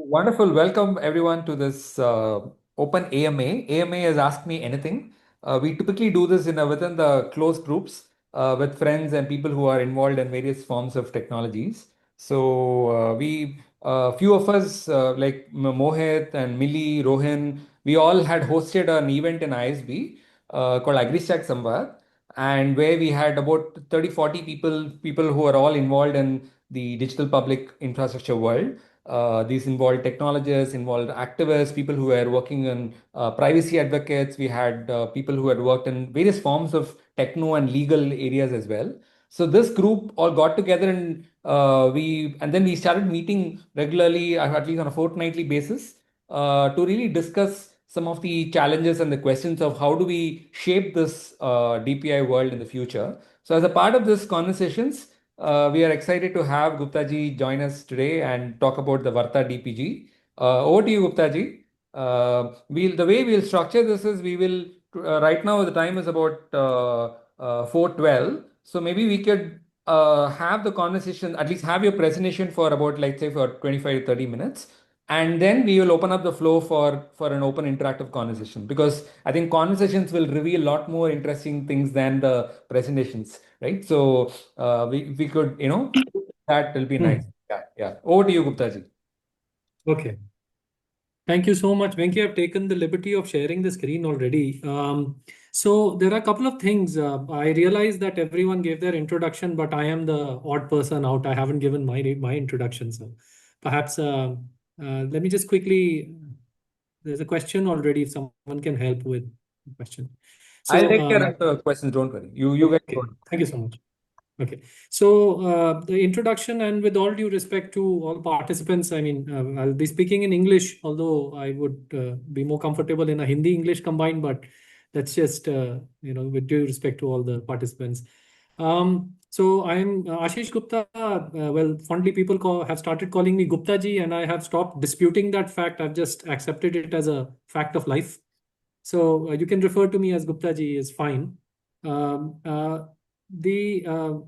Wonderful. Welcome everyone to this open AMA. AMA has asked me anything. We typically do this within the closed groups with friends and people who are involved in various forms of technologies. So few of us like Mohit and Millie, Rohin, we all had hosted an event in ISB called AgriStack Samvad, and where we had about 30, 40 people who are all involved in the digital public infrastructure world. These involved technologists, involved activists, people who were working on privacy advocates. We had people who had worked in various forms of techno and legal areas as well. So this group all got together and then we started meeting regularly, at least on a fortnightly basis, to really discuss some of the challenges and the questions of how do we shape this DPI world in the future. So as a part of this conversations, we are excited to have Guptajee join us today and talk about the Varta DPG. Over to you, Guptajee. The way we'll structure this is we will right now the time is about 4:12. So maybe we could have the conversation, at least have your presentation for about, like, say, for 25 to 30 minutes. And then we will open up the floor for an open interactive conversation, because I think conversations will reveal a lot more interesting things than the presentations, right? So we could, that will be nice. Hmm. Yeah, yeah. Over to you, Guptaji. Okay. Thank you so much. Venki, I've taken the liberty of sharing the screen already. So there are a couple of things. I realize that everyone gave their introduction, but I am the odd person out. I haven't given my introduction. So perhaps let me just quickly. There's a question already. If someone can help with the question. I'll So take care of the questions. Don't worry. You guys go okay. Thank you so much. Okay, so the introduction, and with all due respect to all participants, I mean, I'll be speaking in English, although I would be more comfortable in a Hindi English combined, but that's just, with due respect to all the participants. So I'm Ashish Gupta. Well, fondly people have started calling me Guptaji, and I have stopped disputing that fact. I've just accepted it as a fact of life. So you can refer to me as Guptaji is fine. Um, uh,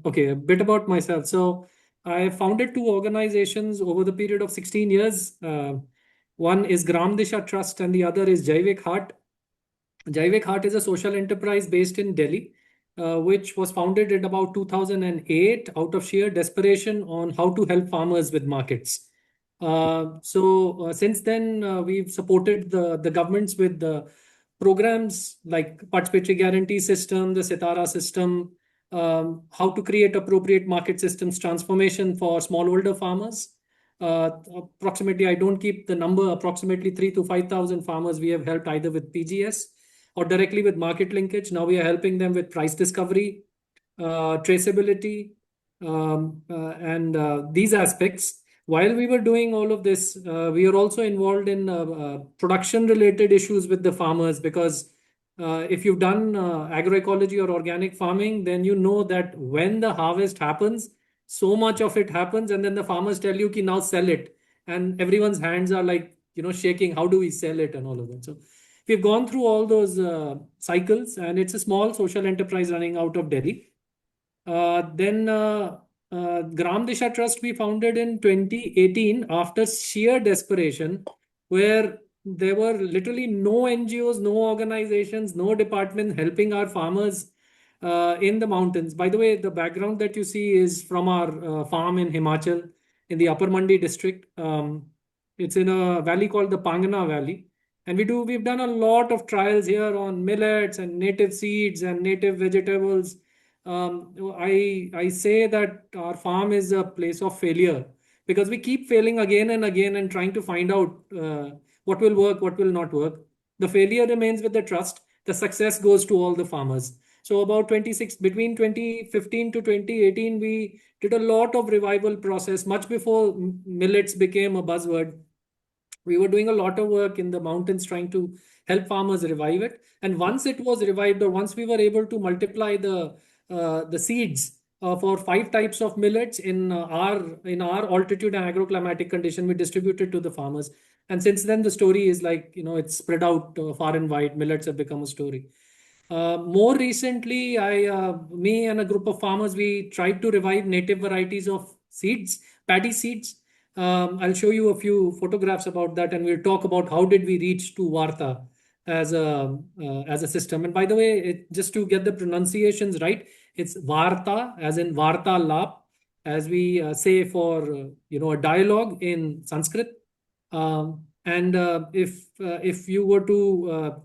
okay, a bit about myself. So I founded two organizations over the period of 16 years. One is Gram Disha Trust and the other is Jaivik Heart. Jaivik Heart is a social enterprise based in Delhi, which was founded in about 2008 out of sheer desperation on how to help farmers with markets. Since then, we've supported the governments with the programs like participatory guarantee system, the Sitara system, how to create appropriate market systems transformation for smallholder farmers. Approximately, I don't keep the number, approximately 3 to 5,000 farmers we have helped either with PGS or directly with market linkage. Now we are helping them with price discovery, traceability, and these aspects. While we were doing all of this, we are also involved in production related issues with the farmers, because if you've done agroecology or organic farming, then you know that when the harvest happens, so much of it happens, and then the farmers tell you, "Ki now sell it," and everyone's hands are like, shaking. How do we sell it and all of that? So we've gone through all those cycles, and it's a small social enterprise running out of Delhi. Then Gram Disha Trust we founded in 2018 after sheer desperation, where there were literally no NGOs, no organizations, no department helping our farmers in the mountains. By the way, the background that you see is from our farm in Himachal, in the Upper Mandi district. It's in a valley called the Pangana Valley. And we've done a lot of trials here on millets and native seeds and native vegetables. I say that our farm is a place of failure, because we keep failing again and again and trying to find out what will work, what will not work. The failure remains with the trust. The success goes to all the farmers. So about 26 between 2015 to 2018, we did a lot of revival process much before millets became a buzzword. We were doing a lot of work in the mountains trying to help farmers revive it. And once it was revived, or once we were able to multiply the seeds for 5 types of millets in our altitude and agroclimatic condition, we distributed to the farmers. And since then, the story is like, it's spread out far and wide. Millets have become a story. More recently, me and a group of farmers, we tried to revive native varieties of seeds, paddy seeds. I'll show you a few photographs about that, and we'll talk about how did we reach to Varta as a system. And by the way, just to get the pronunciations right, it's Varta as in Vartalap, as we say for a dialogue in Sanskrit. And if you were to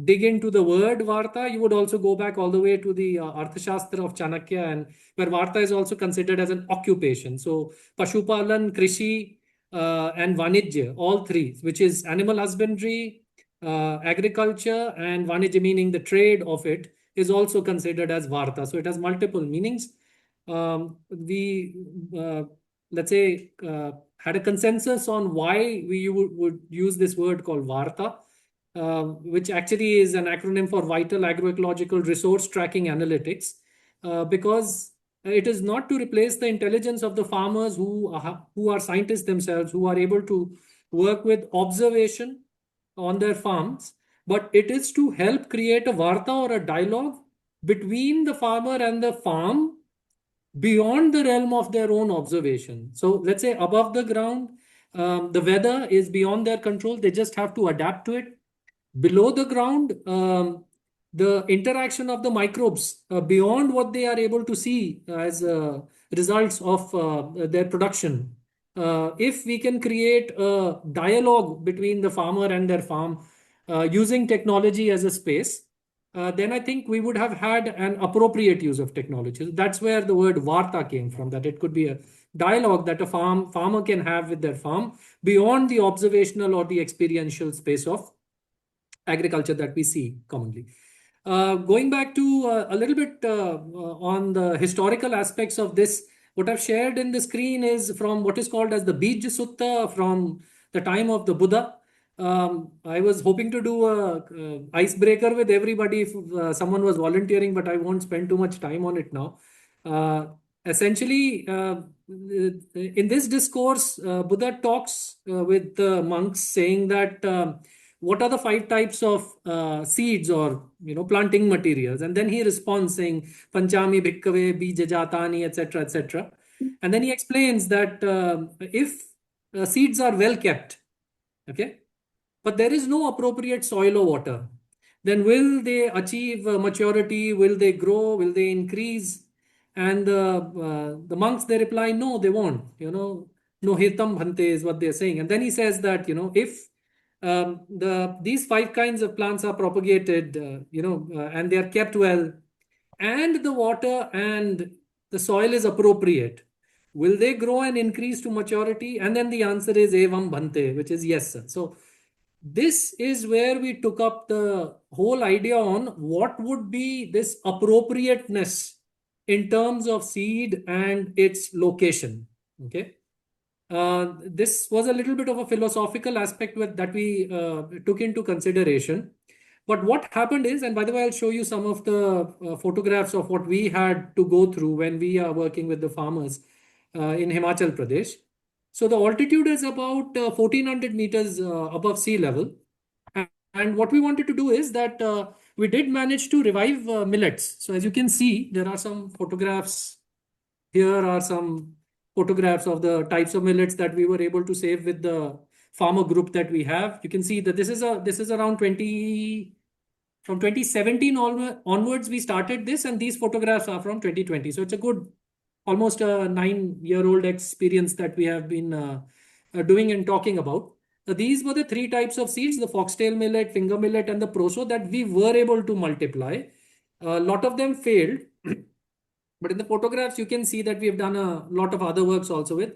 dig into the word Varta, you would also go back all the way to the Arthashastra of Chanakya, and where Varta is also considered as an occupation. So Pashupalan, Krishi, and Vanijya, all three, which is animal husbandry, agriculture, and Vanijya meaning the trade of it, is also considered as Varta. So it has multiple meanings. We, let's say, had a consensus on why we would use this word called Varta, which actually is an acronym for Vital Agroecological Resource Tracking Analytics, because it is not to replace the intelligence of the farmers who are scientists themselves, who are able to work with observation on their farms, but it is to help create a Varta or a dialogue between the farmer and the farm beyond the realm of their own observation. So let's say above the ground, the weather is beyond their control. They just have to adapt to it. Below the ground, the interaction of the microbes beyond what they are able to see as results of their production. If we can create a dialogue between the farmer and their farm using technology as a space, then I think we would have had an appropriate use of technology. That's where the word Varta came from, that it could be a dialogue that a farmer can have with their farm beyond the observational or the experiential space of agriculture that we see commonly. Going back to a little bit on the historical aspects of this, what I've shared in the screen is from what is called as the Bij Sutta from the time of the Buddha. I was hoping to do a icebreaker with everybody if someone was volunteering, but I won't spend too much time on it now. Essentially, in this discourse, Buddha talks with the monks saying that what are the 5 types of seeds or planting materials, and then he responds saying Panchami Bhikkave Bijajatani, etc., etc. And then he explains that if seeds are well kept, okay, but there is no appropriate soil or water, then will they achieve maturity? Will they grow? Will they increase? And the monks, they reply, no, they won't. No hitam bhante is what they're saying. And then he says that if these 5 kinds of plants are propagated, and they are kept well, and the water and the soil is appropriate, will they grow and increase to maturity? And then the answer is evam bhante, which is yes, sir. So this is where we took up the whole idea on what would be this appropriateness in terms of seed and its location. Okay. This was a little bit of a philosophical aspect that we took into consideration. But what happened is, and by the way, I'll show you some of the photographs of what we had to go through when we are working with the farmers in Himachal Pradesh. So the altitude is about 1400 meters above sea level. And what we wanted to do is that we did manage to revive millets. So as you can see, there are some photographs. Here are some photographs of the types of millets that we were able to save with the farmer group that we have. You can see that this is around 20 from 2017 onwards we started this, and these photographs are from 2020. So it's a good almost a 9-year-old experience that we have been doing and talking about. These were the 3 types of seeds: the foxtail millet, finger millet, and the proso, that we were able to multiply. A lot of them failed. But in the photographs, you can see that we have done a lot of other works also with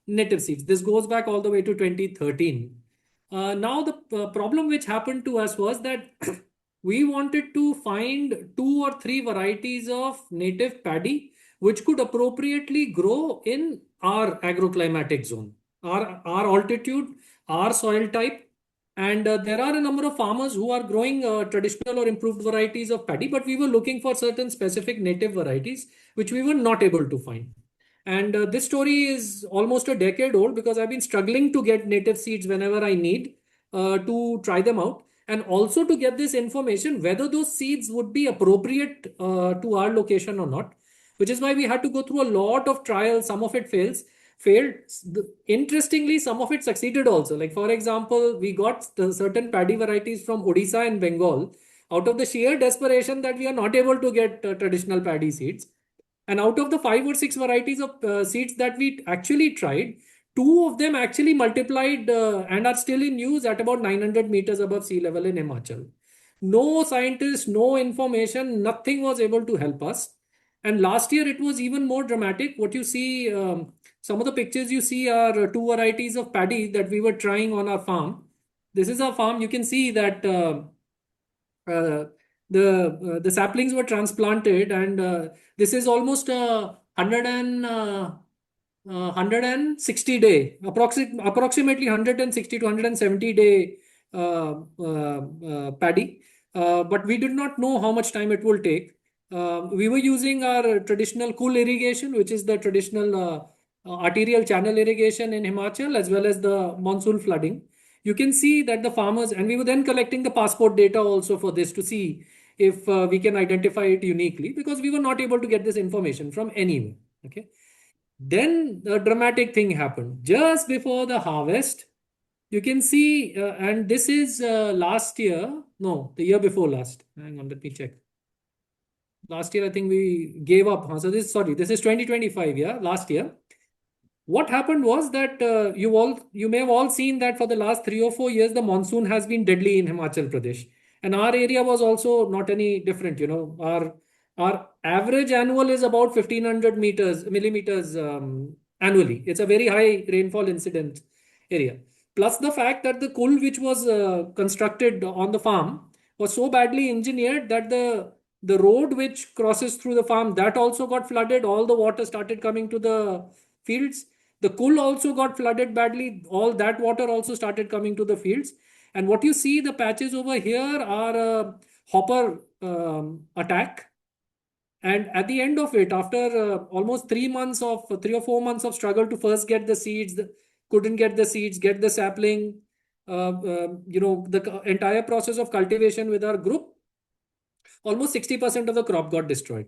native seeds. This goes back all the way to 2013. Now, the problem which happened to us was that we wanted to find 2 or 3 varieties of native paddy which could appropriately grow in our agroclimatic zone, our altitude, our soil type. And there are a number of farmers who are growing traditional or improved varieties of paddy, but we were looking for certain specific native varieties which we were not able to find. And this story is almost a decade old because I've been struggling to get native seeds whenever I need to try them out, and also to get this information whether those seeds would be appropriate to our location or not, which is why we had to go through a lot of trials. Some of it fails. failed. Interestingly, some of it succeeded also. Like, for example, we got certain paddy varieties from Odisha and Bengal out of the sheer desperation that we are not able to get traditional paddy seeds. And out of the 5 or 6 varieties of seeds that we actually tried, two of them actually multiplied and are still in use at about 900 meters above sea level in Himachal. No scientists, no information, nothing was able to help us. And last year it was even more dramatic. What you see, some of the pictures you see are two varieties of paddy that we were trying on our farm. This is our farm. You can see that uh, the saplings were transplanted, and this is almost a 160 day, approximately 160 to 170 day paddy. But we did not know how much time it will take. We were using our traditional cool irrigation, which is the traditional arterial channel irrigation in Himachal, as well as the monsoon flooding. You can see that the farmers, and we were then collecting the passport data also for this to see if we can identify it uniquely, because we were not able to get this information from anywhere. Okay. Then the dramatic thing happened just before the harvest. You can see, and this is last year, no, the year before last. Hang on, let me check. Last year, I think we gave up. Huh? So this is 2025, yeah, last year. What happened was that you may have all seen that for the last 3 or 4 years the monsoon has been deadly in Himachal Pradesh, and our area was also not any different. Our average annual is about 1500 millimeters annually. It's a very high rainfall incident area. Plus the fact that the kul which was constructed on the farm was so badly engineered that the road which crosses through the farm, that also got flooded. All the water started coming to the fields. The kul also got flooded badly. All that water also started coming to the fields. And what you see, the patches over here are a hopper attack. And at the end of it, after almost 3 or 4 months of struggle to first get the seeds, couldn't get the seeds, get the sapling, the entire process of cultivation with our group, almost 60% of the crop got destroyed.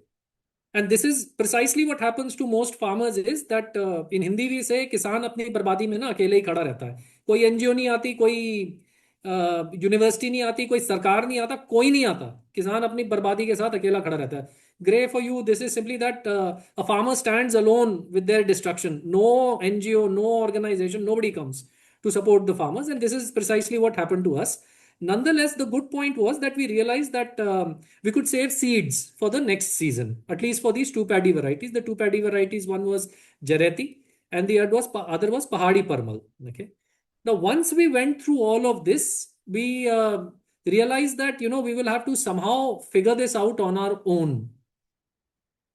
And this is precisely what happens to most farmers is that in Hindi we say किसान अपनी बर्बादी में ना अकेले ही खड़ा रहता है. कोई एनजीओ नहीं आती, कोई यूनिवर्सिटी नहीं आती, कोई सरकार नहीं आता, कोई नहीं आता. किसान अपनी बर्बादी के साथ अकेला खड़ा रहता है. Gray for you, this is simply that a farmer stands alone with their destruction. No NGO, no organization, nobody comes to support the farmers. And this is precisely what happened to us. Nonetheless, the good point was that we realized that we could save seeds for the next season, at least for these two paddy varieties. The two paddy varieties, one was Jareti and the other was Pahadi Parmal. Okay. Now, once we went through all of this, we realized that, we will have to somehow figure this out on our own.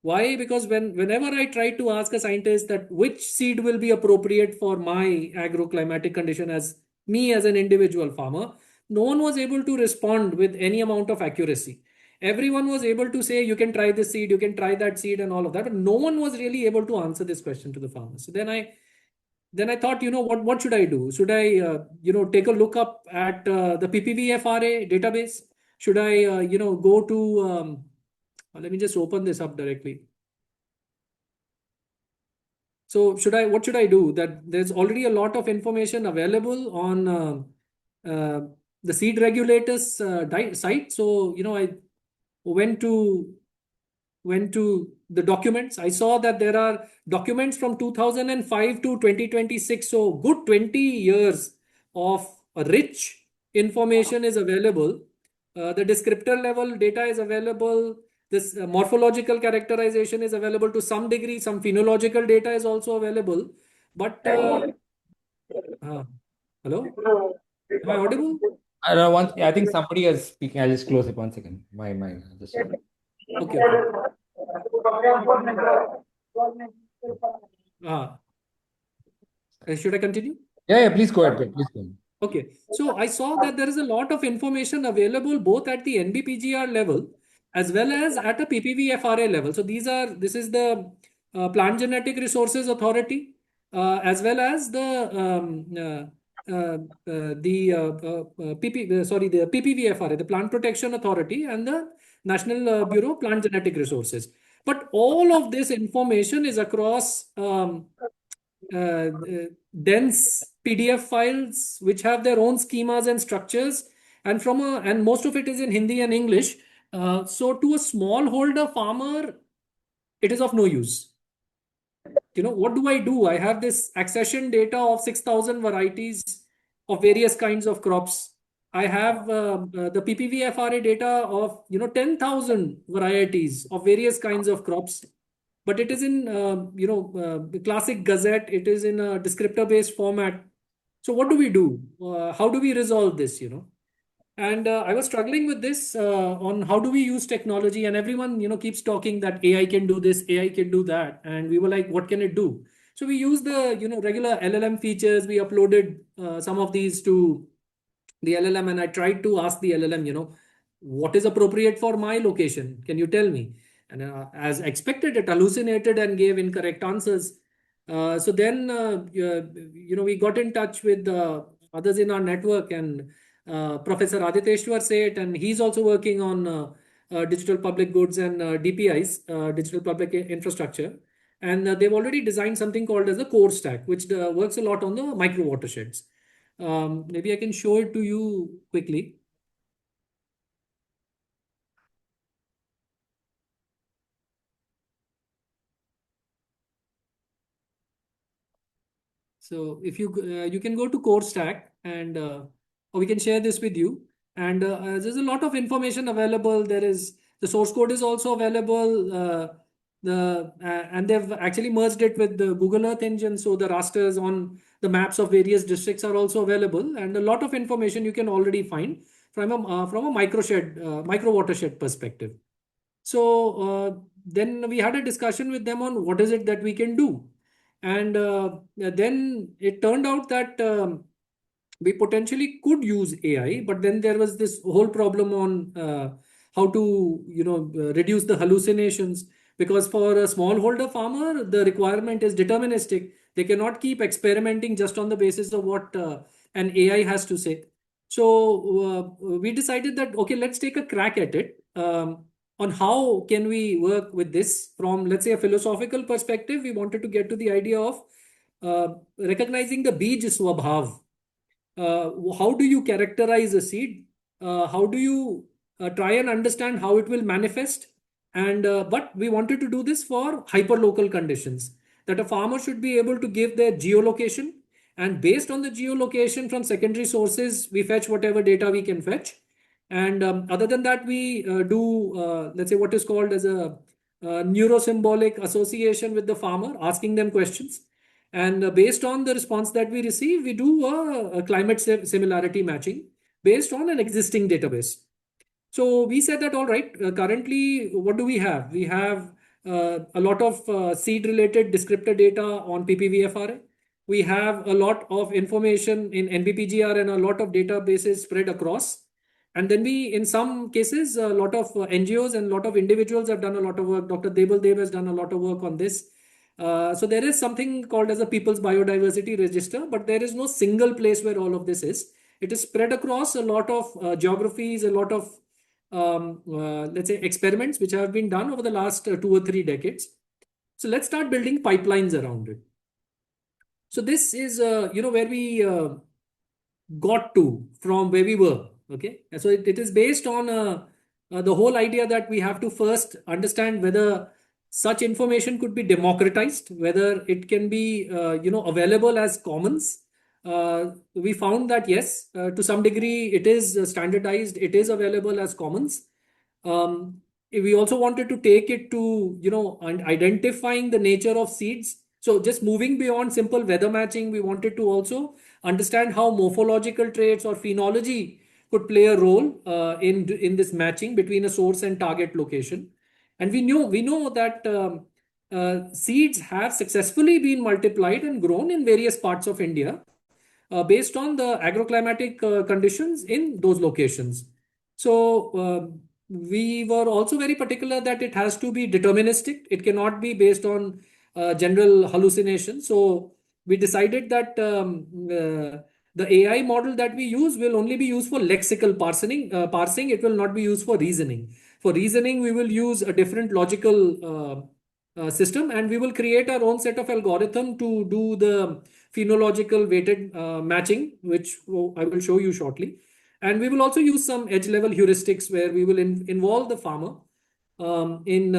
Why? Because whenever I tried to ask a scientist that which seed will be appropriate for my agroclimatic condition as me as an individual farmer, no one was able to respond with any amount of accuracy. Everyone was able to say, you can try this seed, you can try that seed, and all of that, but no one was really able to answer this question to the farmer. So then I thought, what should I do? Should I, take a look up at the PPVFRA database? Should I, go to let me just open this up directly. So what should I do? That there's already a lot of information available on the seed regulators site. So, I went to the documents. I saw that there are documents from 2005 to 2026. So good 20 years of rich information is available. The descriptor level data is available. This morphological characterization is available to some degree. Some phenological data is also available. But hello, am I audible? I think somebody is speaking. I'll just close it 1 second. Just. Okay, okay. Should I continue? Yeah, please go ahead. Please go ahead. Okay, so I saw that there is a lot of information available both at the NBPGR level as well as at a PPVFRA level. So this is the Plant Genetic Resources Authority as well as the the PPVFRA, the Plant Protection Authority, and the National Bureau of Plant Genetic Resources. But all of this information is across dense PDF files which have their own schemas and structures, and and most of it is in Hindi and English. So to a smallholder farmer, it is of no use. What do I do? I have this accession data of 6,000 varieties of various kinds of crops. I have the PPVFRA data of 10,000 varieties of various kinds of crops, but it is in the classic gazette. It is in a descriptor based format. So what do we do? How do we resolve this? And I was struggling with this on how do we use technology, and everyone keeps talking that AI can do this, AI can do that, and we were like, what can it do? So we use the regular LLM features. We uploaded some of these to the LLM, and I tried to ask the LLM, what is appropriate for my location? Can you tell me? And as expected, it hallucinated and gave incorrect answers. So then, we got in touch with others in our network, and Professor Aditeshwar Seth, and he's also working on digital public goods and DPIs, digital public infrastructure. And they've already designed something called as a core stack, which works a lot on the micro watersheds. Maybe I can show it to you quickly. So if you can go to core stack, and or we can share this with you. And there's a lot of information available. There is the source code is also available. And they've actually merged it with the Google Earth engine, so the rasters on the maps of various districts are also available, and a lot of information you can already find from a micro watershed perspective. So then we had a discussion with them on what is it that we can do. And then it turned out that we potentially could use AI, but then there was this whole problem on how to reduce the hallucinations, because for a smallholder farmer, the requirement is deterministic. They cannot keep experimenting just on the basis of what an AI has to say. So we decided that, okay, let's take a crack at it. On how can we work with this from, let's say, a philosophical perspective. We wanted to get to the idea of recognizing the bij swabhav. How do you characterize a seed? How do you try and understand how it will manifest? And but we wanted to do this for hyperlocal conditions, that a farmer should be able to give their geolocation, and based on the geolocation from secondary sources, we fetch whatever data we can fetch. And other than that, we do let's say what is called as a neurosymbolic association with the farmer, asking them questions. And based on the response that we receive, we do a climate similarity matching based on an existing database. So we said that, all right, currently, what do we have? We have a lot of seed related descriptor data on PPVFRA. We have a lot of information in NBPGR and a lot of databases spread across. And then we, in some cases, a lot of NGOs and a lot of individuals have done a lot of work. Dr. Debal Dev has done a lot of work on this. So there is something called as a People's Biodiversity Register, but there is no single place where all of this is. It is spread across a lot of geographies, a lot of let's say experiments which have been done over the last 2 or 3 decades. So let's start building pipelines around it. So this is where we got to from where we were. Okay, and so it is based on the whole idea that we have to first understand whether such information could be democratized, whether it can be available as commons. We found that yes, to some degree it is standardized, it is available as commons. We also wanted to take it to and identifying the nature of seeds. So just moving beyond simple weather matching, we wanted to also understand how morphological traits or phenology could play a role in this matching between a source and target location. And we know that seeds have successfully been multiplied and grown in various parts of India based on the agroclimatic conditions in those locations. So we were also very particular that it has to be deterministic. It cannot be based on general hallucination. So we decided that the AI model that we use will only be used for lexical parsing. Parsing, it will not be used for reasoning. For reasoning, we will use a different logical system, and we will create our own set of algorithm to do the phenological weighted matching, which I will show you shortly. And we will also use some edge level heuristics where we will involve the farmer in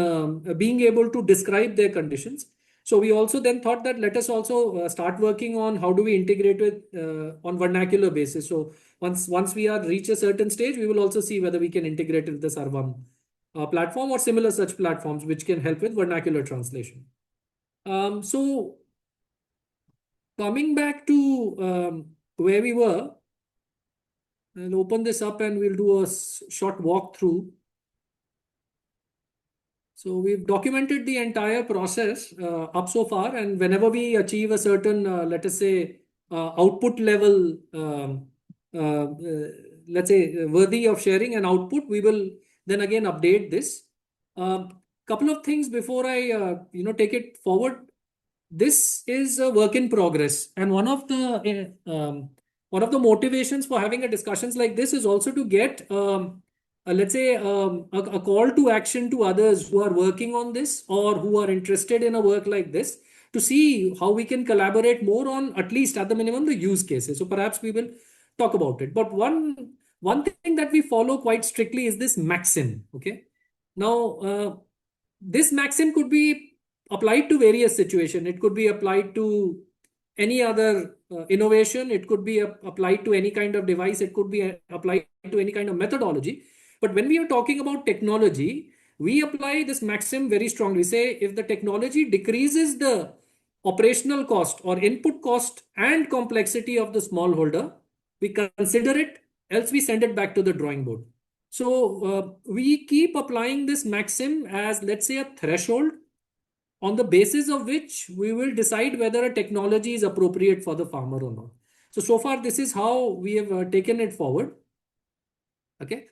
being able to describe their conditions. So we also then thought that let us also start working on how do we integrate with on vernacular basis. So once we are reach a certain stage, we will also see whether we can integrate it with the Sarvam platform or similar such platforms which can help with vernacular translation. So coming back to where we were, I'll open this up and we'll do a short walkthrough. So we've documented the entire process up so far, and whenever we achieve a certain, let us say, output level, let's say, worthy of sharing an output, we will then again update this. Couple of things before I, take it forward. This is a work in progress, and one of the motivations for having a discussions like this is also to get let's say a call to action to others who are working on this or who are interested in a work like this, to see how we can collaborate more on, at least at the minimum, the use cases. So perhaps we will talk about it, but one thing that we follow quite strictly is this maxim. Okay, now this maxim could be applied to various situations. It could be applied to any other innovation. It could be applied to any kind of device. It could be applied to any kind of methodology. But when we are talking about technology, we apply this maxim very strongly. Say if the technology decreases the operational cost or input cost and complexity of the smallholder, we consider it, else we send it back to the drawing board. So we keep applying this maxim as, let's say, a threshold on the basis of which we will decide whether a technology is appropriate for the farmer or not. So far, this is how we have taken it forward. Okay.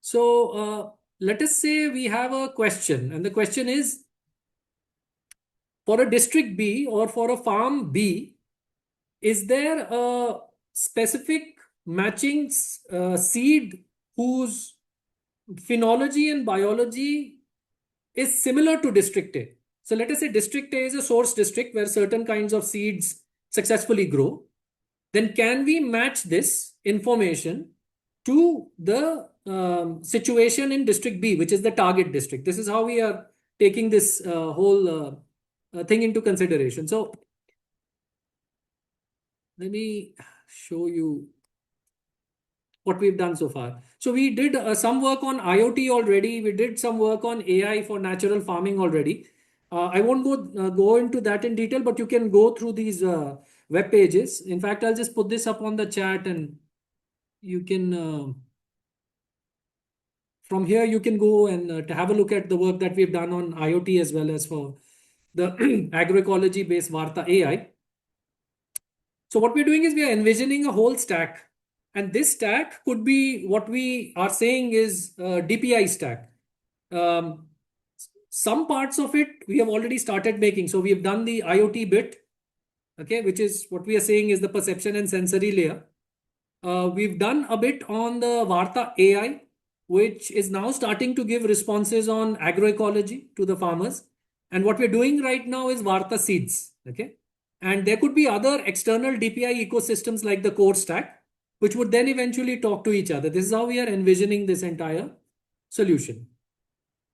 So let us say we have a question, and the question is, for a district B or for a farm B, is there a specific matching seed whose phenology and biology is similar to district A? So let us say district A is a source district where certain kinds of seeds successfully grow. Then can we match this information to the situation in district B, which is the target district? This is how we are taking this whole thing into consideration. So let me show you what we've done so far. So we did some work on IoT already. We did some work on AI for natural farming already. I won't go into that in detail, but you can go through these web pages. In fact, I'll just put this up on the chat, and you can from here you can go and to have a look at the work that we've done on IoT as well as for the agroecology based Varta AI. So what we're doing is we are envisioning a whole stack, and this stack could be what we are saying is DPI stack. Some parts of it we have already started making. So we have done the IoT bit, okay, which is what we are saying is the perception and sensory layer. We've done a bit on the Varta AI, which is now starting to give responses on agroecology to the farmers. And what we're doing right now is Varta-Seeds, okay? And there could be other external DPI ecosystems like the core stack, which would then eventually talk to each other. This is how we are envisioning this entire solution.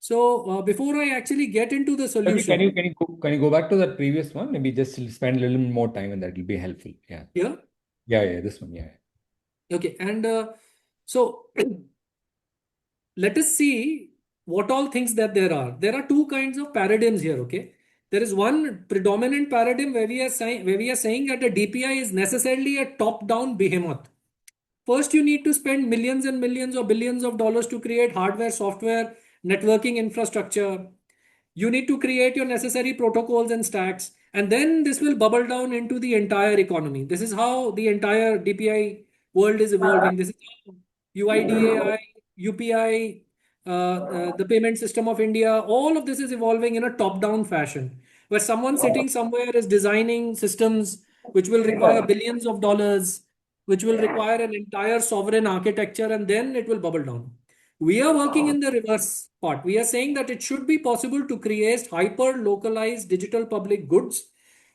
So before I actually get into the solution, Can you go back to that previous one? Maybe just spend a little more time and that will be helpful. Yeah. here, Yeah, this one. Yeah. okay, and so let us see what all things that there are. There are two kinds of paradigms here. Okay, there is one predominant paradigm where we are saying that a DPI is necessarily a top-down behemoth. First, you need to spend millions and millions or billions of dollars to create hardware, software, networking infrastructure. You need to create your necessary protocols and stacks, and then this will bubble down into the entire economy. This is how the entire DPI world is evolving. This is how UIDAI, UPI, the payment system of India, all of this is evolving in a top-down fashion, where someone sitting somewhere is designing systems which will require billions of dollars, which will require an entire sovereign architecture, and then it will bubble down. We are working in the reverse part. We are saying that it should be possible to create hyper localized digital public goods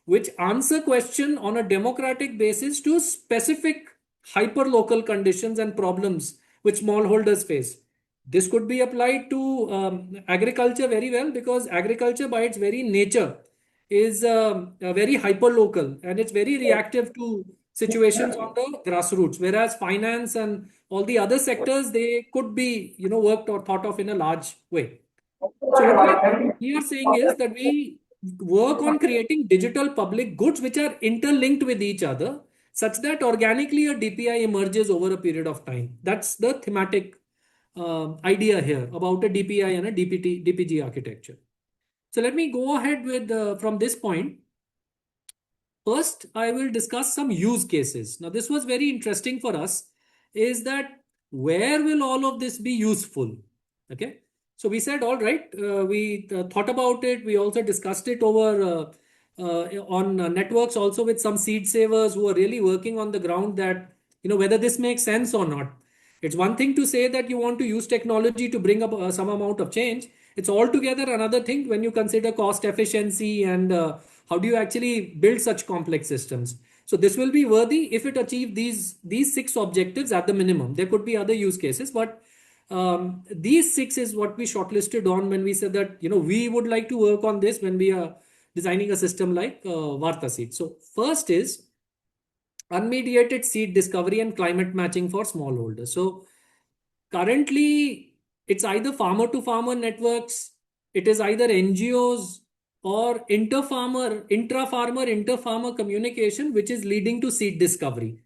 which answer question on a democratic basis to specific hyper local conditions and problems which smallholders face. This could be applied to agriculture very well, because agriculture by its very nature is very hyper local and it's very reactive to situations on the grassroots, whereas finance and all the other sectors, they could be, worked or thought of in a large way. So what we are saying is that we work on creating digital public goods which are interlinked with each other, such that organically a DPI emerges over a period of time. That's the thematic idea here about a DPI and a DPG architecture. So let me go ahead with from this point. First, I will discuss some use cases. Now, this was very interesting for us, is that where will all of this be useful? Okay. So we said, all right, we thought about it. We also discussed it over on networks also with some seed savers who are really working on the ground, that, whether this makes sense or not. It's one thing to say that you want to use technology to bring up some amount of change. It's altogether another thing when you consider cost efficiency and how do you actually build such complex systems. So this will be worthy if it achieves these six objectives at the minimum. There could be other use cases, but these six is what we shortlisted on when we said that we would like to work on this when we are designing a system like Varta-Seeds. So first is unmediated seed discovery and climate matching for smallholders. So currently, it's either farmer to farmer networks, it is either NGOs or intra-farmer communication, which is leading to seed discovery.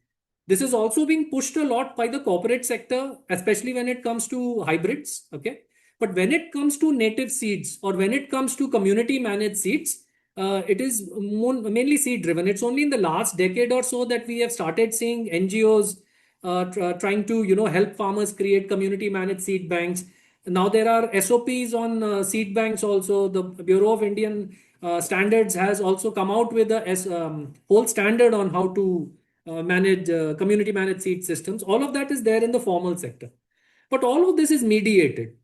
This is also being pushed a lot by the corporate sector, especially when it comes to hybrids. Okay. But when it comes to native seeds or when it comes to community managed seeds, it is mainly seed driven. It's only in the last decade or so that we have started seeing NGOs trying to help farmers create community managed seed banks. Now there are SOPs on seed banks also. The Bureau of Indian Standards has also come out with a whole standard on how to manage community managed seed systems. All of that is there in the formal sector. But all of this is mediated.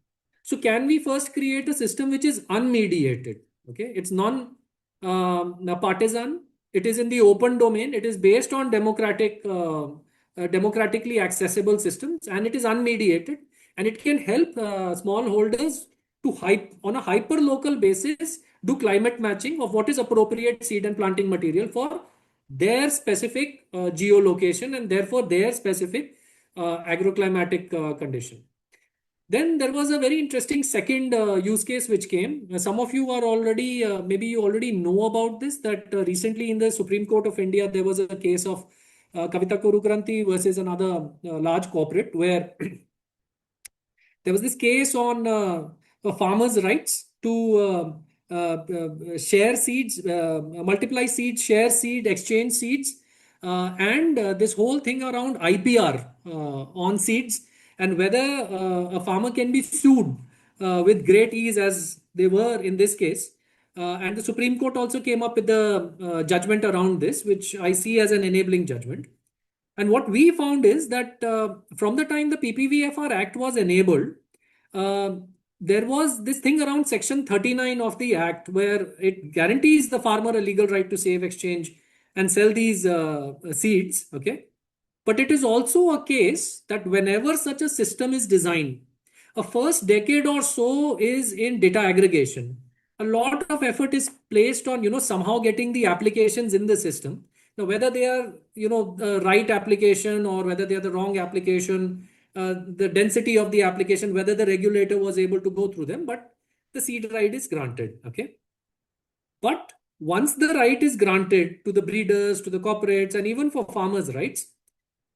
So can we first create a system which is unmediated? Okay, it's non-partisan. It is in the open domain. It is based on democratically accessible systems, and it is unmediated, and it can help smallholders to on a hyper local basis do climate matching of what is appropriate seed and planting material for their specific geolocation and therefore their specific agroclimatic condition. Then there was a very interesting second use case which came. Some of you are already, maybe you already know about this, that recently in the Supreme Court of India, there was a case of Kavita Kurukranti versus another large corporate, where there was this case on farmers' rights to share seeds, multiply seeds, share seed, exchange seeds, and this whole thing around IPR on seeds, and whether a farmer can be sued with great ease, as they were in this case. And the Supreme Court also came up with the judgment around this, which I see as an enabling judgment. And what we found is that from the time the PPVFR Act was enabled, uh, there was this thing around Section 39 of the Act, where it guarantees the farmer a legal right to save, exchange, and sell these seeds. Okay. But it is also a case that whenever such a system is designed, a first decade or so is in data aggregation. A lot of effort is placed on, somehow getting the applications in the system. Now, whether they are, the right application or whether they are the wrong application, the density of the application, whether the regulator was able to go through them, but the seed right is granted. Okay. But once the right is granted to the breeders, to the corporates, and even for farmers' rights,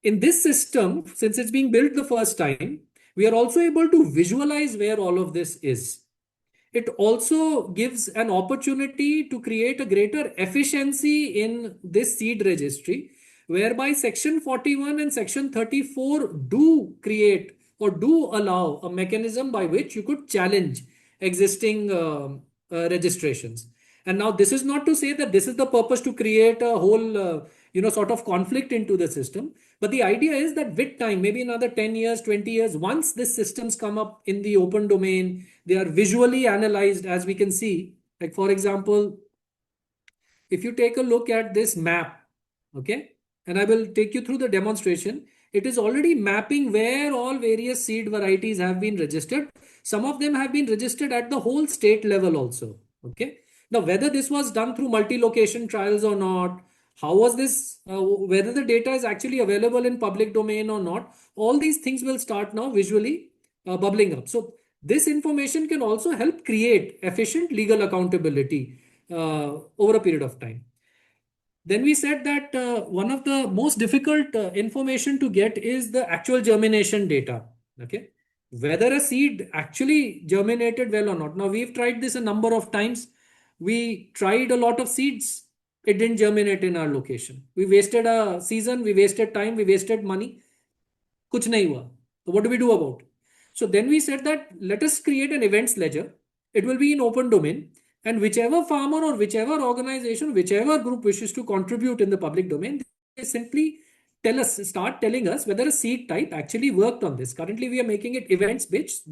in this system, since it's being built the first time, we are also able to visualize where all of this is. It also gives an opportunity to create a greater efficiency in this seed registry, whereby Section 41 and Section 34 do create or do allow a mechanism by which you could challenge existing registrations. And now this is not to say that this is the purpose to create a whole sort of conflict into the system. But the idea is that with time, maybe another 10 years, 20 years, once these systems come up in the open domain, they are visually analyzed, as we can see. Like, for example, if you take a look at this map, okay, and I will take you through the demonstration, it is already mapping where all various seed varieties have been registered. Some of them have been registered at the whole state level also, okay. Now, whether this was done through multi-location trials or not, how was this, whether the data is actually available in public domain or not, all these things will start now visually bubbling up. So this information can also help create efficient legal accountability over a period of time. Then we said that one of the most difficult information to get is the actual germination data. Okay, whether a seed actually germinated well or not. Now we've tried this a number of times. We tried a lot of seeds. It didn't germinate in our location. We wasted a season. We wasted time. We wasted money. कुछ नहीं हुआ. So what do we do about it? So then we said that let us create an events ledger. It will be in open domain, and whichever farmer or whichever organization, whichever group wishes to contribute in the public domain, they simply start telling us whether a seed type actually worked on this. Currently, we are making it events based,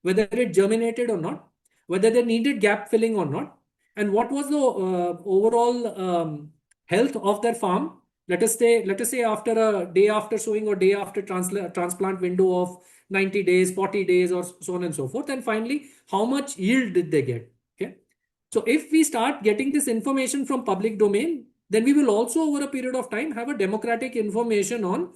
whether it germinated or not, whether they needed gap filling or not, and what was the overall health of their farm. Let us say after a day after sowing or day after transplant window of 90 days, 40 days, or so on and so forth. And finally, how much yield did they get? Okay. So if we start getting this information from public domain, then we will also over a period of time have a democratic information on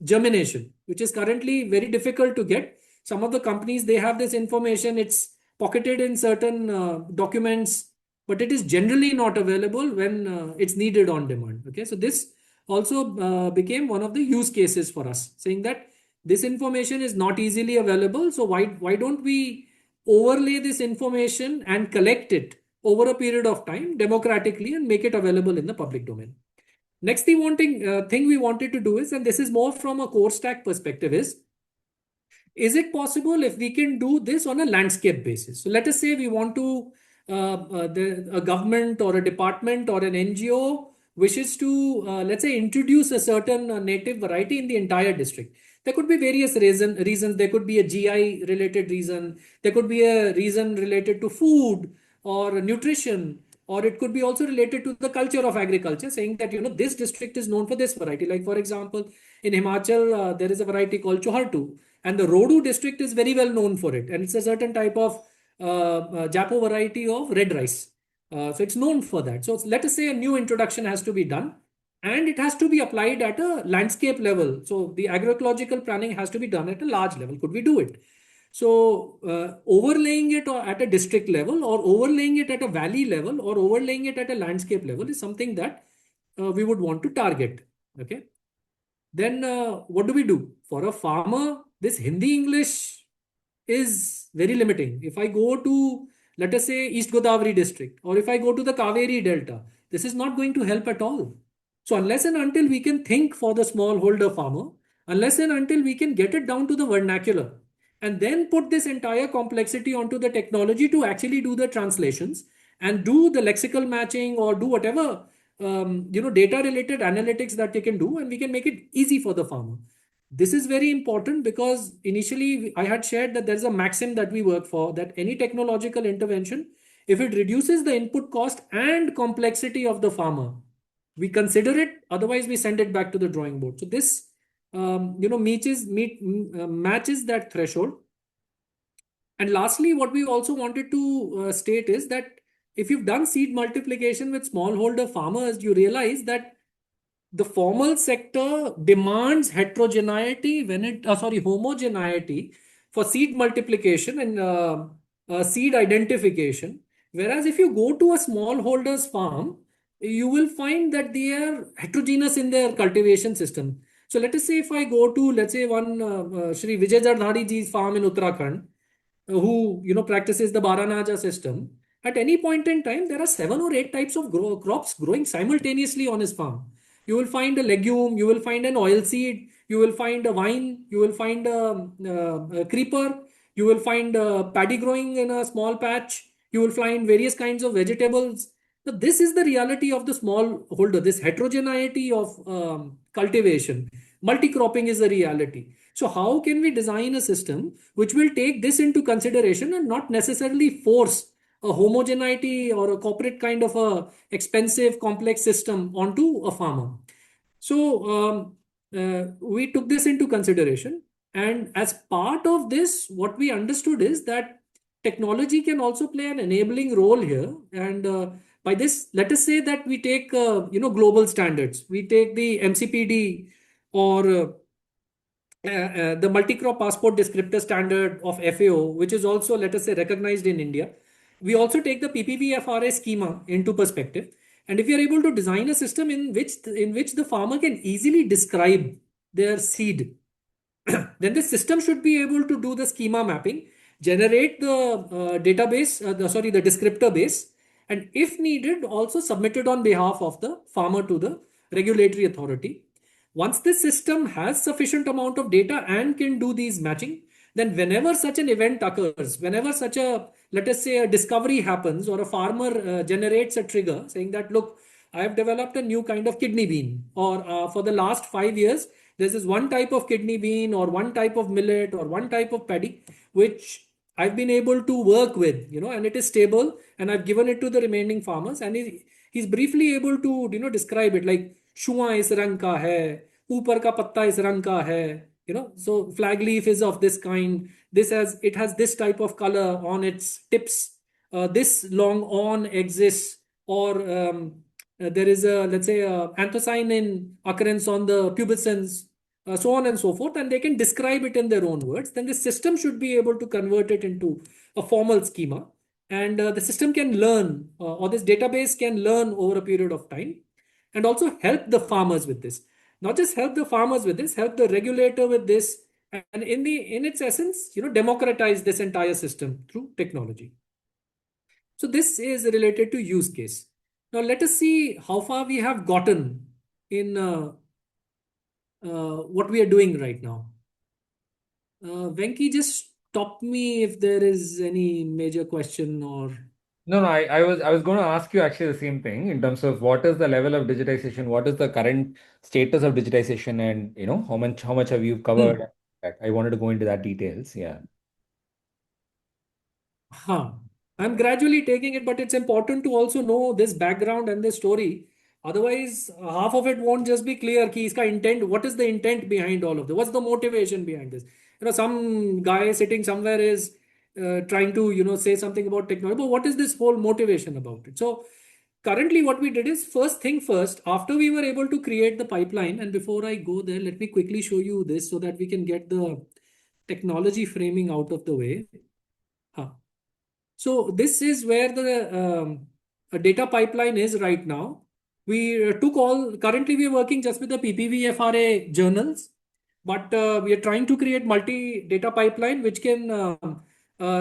germination, which is currently very difficult to get. Some of the companies, they have this information, it's pocketed in certain documents, but it is generally not available when it's needed on demand. Okay. So this also became one of the use cases for us, saying that this information is not easily available. So why don't we overlay this information and collect it over a period of time democratically and make it available in the public domain? Next thing we wanted to do is, and this is more from a core stack perspective, is it possible if we can do this on a landscape basis? So let us say we want to, a government or a department or an NGO wishes to, let's say, introduce a certain native variety in the entire district. There could be various reasons. There could be a GI related reason. There could be a reason related to food or nutrition, or it could be also related to the culture of agriculture, saying that, this district is known for this variety. Like, for example, in Himachal, there is a variety called Chohartu, and the Rodu district is very well known for it. And it's a certain type of Japo variety of red rice. So it's known for that. So let us say a new introduction has to be done, and it has to be applied at a landscape level. So the agroecological planning has to be done at a large level. Could we do it? So overlaying it at a district level, or overlaying it at a valley level, or overlaying it at a landscape level is something that we would want to target. Okay. Then what do we do? For a farmer, this Hindi English is very limiting. If I go to, let us say, East Godavari district, or if I go to the Kaveri Delta, this is not going to help at all. So unless and until we can think for the smallholder farmer, unless and until we can get it down to the vernacular, and then put this entire complexity onto the technology to actually do the translations and do the lexical matching or do whatever data related analytics that they can do, and we can make it easy for the farmer. This is very important because initially I had shared that there's a maxim that we work for, that any technological intervention, if it reduces the input cost and complexity of the farmer, we consider it. Otherwise, we send it back to the drawing board. So this, matches that threshold. And lastly, what we also wanted to state is that if you've done seed multiplication with smallholder farmers, you realize that the formal sector demands heterogeneity homogeneity for seed multiplication and seed identification. Whereas if you go to a smallholder's farm, you will find that they are heterogeneous in their cultivation system. So let us say if I go to, let's say, one Shri Vijay Jardhari ji's farm in Uttarakhand, who practices the Baranaja system. At any point in time, there are 7 or 8 types of crops growing simultaneously on his farm. You will find a legume, you will find an oil seed, you will find a vine, you will find a creeper, you will find paddy growing in a small patch, you will find various kinds of vegetables. So this is the reality of the small holder, this heterogeneity of cultivation. Multi-cropping is the reality. So how can we design a system which will take this into consideration and not necessarily force a homogeneity or a corporate kind of a expensive complex system onto a farmer? So we took this into consideration. And as part of this, what we understood is that technology can also play an enabling role here. And by this, let us say that we take global standards. We take the MCPD or the multi-crop passport descriptor standard of FAO, which is also, let us say, recognized in India. We also take the PPVFRA schema into perspective. And if you're able to design a system in which the farmer can easily describe their seed, then the system should be able to do the schema mapping, generate the the descriptor base, and if needed, also submit it on behalf of the farmer to the regulatory authority. Once this system has sufficient amount of data and can do these matching, then whenever such an event occurs, whenever such a, let us say, a discovery happens, or a farmer generates a trigger saying that, look, I have developed a new kind of kidney bean, or for the last 5 years, this is one type of kidney bean, or one type of millet, or one type of paddy, which I've been able to work with, and it is stable, and I've given it to the remaining farmers, and he's briefly able to, describe it like शुआ इस रंग का है, ऊपर का पत्ता इस रंग का है, so flag leaf is of this kind, it has this type of color on its tips, this long on exists, or there is a, let's say, anthocyanin occurrence on the pubescence, so on and so forth, and they can describe it in their own words, then the system should be able to convert it into a formal schema. And the system can learn, or this database can learn over a period of time, and also help the farmers with this. Not just help the farmers with this, help the regulator with this, and in its essence, democratize this entire system through technology. So this is related to use case. Now let us see how far we have gotten in what we are doing right now. Venki, just stop me if there is any major question or. No, I was going to ask you actually the same thing in terms of what is the level of digitization, what is the current status of digitization, and how much have you Hmm. covered? I wanted to go into that details. Yeah. Huh. I'm gradually taking it, but it's important to also know this background and this story. Otherwise, half of it won't just be clear. Ki iska intent, what is the intent behind all of this? What's the motivation behind this? Some guy sitting somewhere is trying to, say something about technology, but what is this whole motivation about it? So currently what we did is, first thing first, after we were able to create the pipeline, and before I go there, let me quickly show you this so that we can get the technology framing out of the way. Huh. So this is where the data pipeline is right now. We currently we are working just with the PPVFRA journals, but we are trying to create multi-data pipeline which can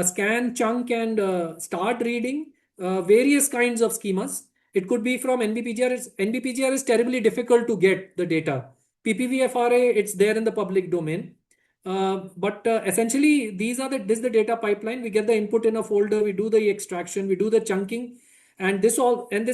scan, chunk, and start reading various kinds of schemas. It could be from NBPGR. NBPGR is terribly difficult to get the data. PPVFRA, it's there in the public domain. But essentially, this is the data pipeline. We get the input in a folder, we do the extraction, we do the chunking, and this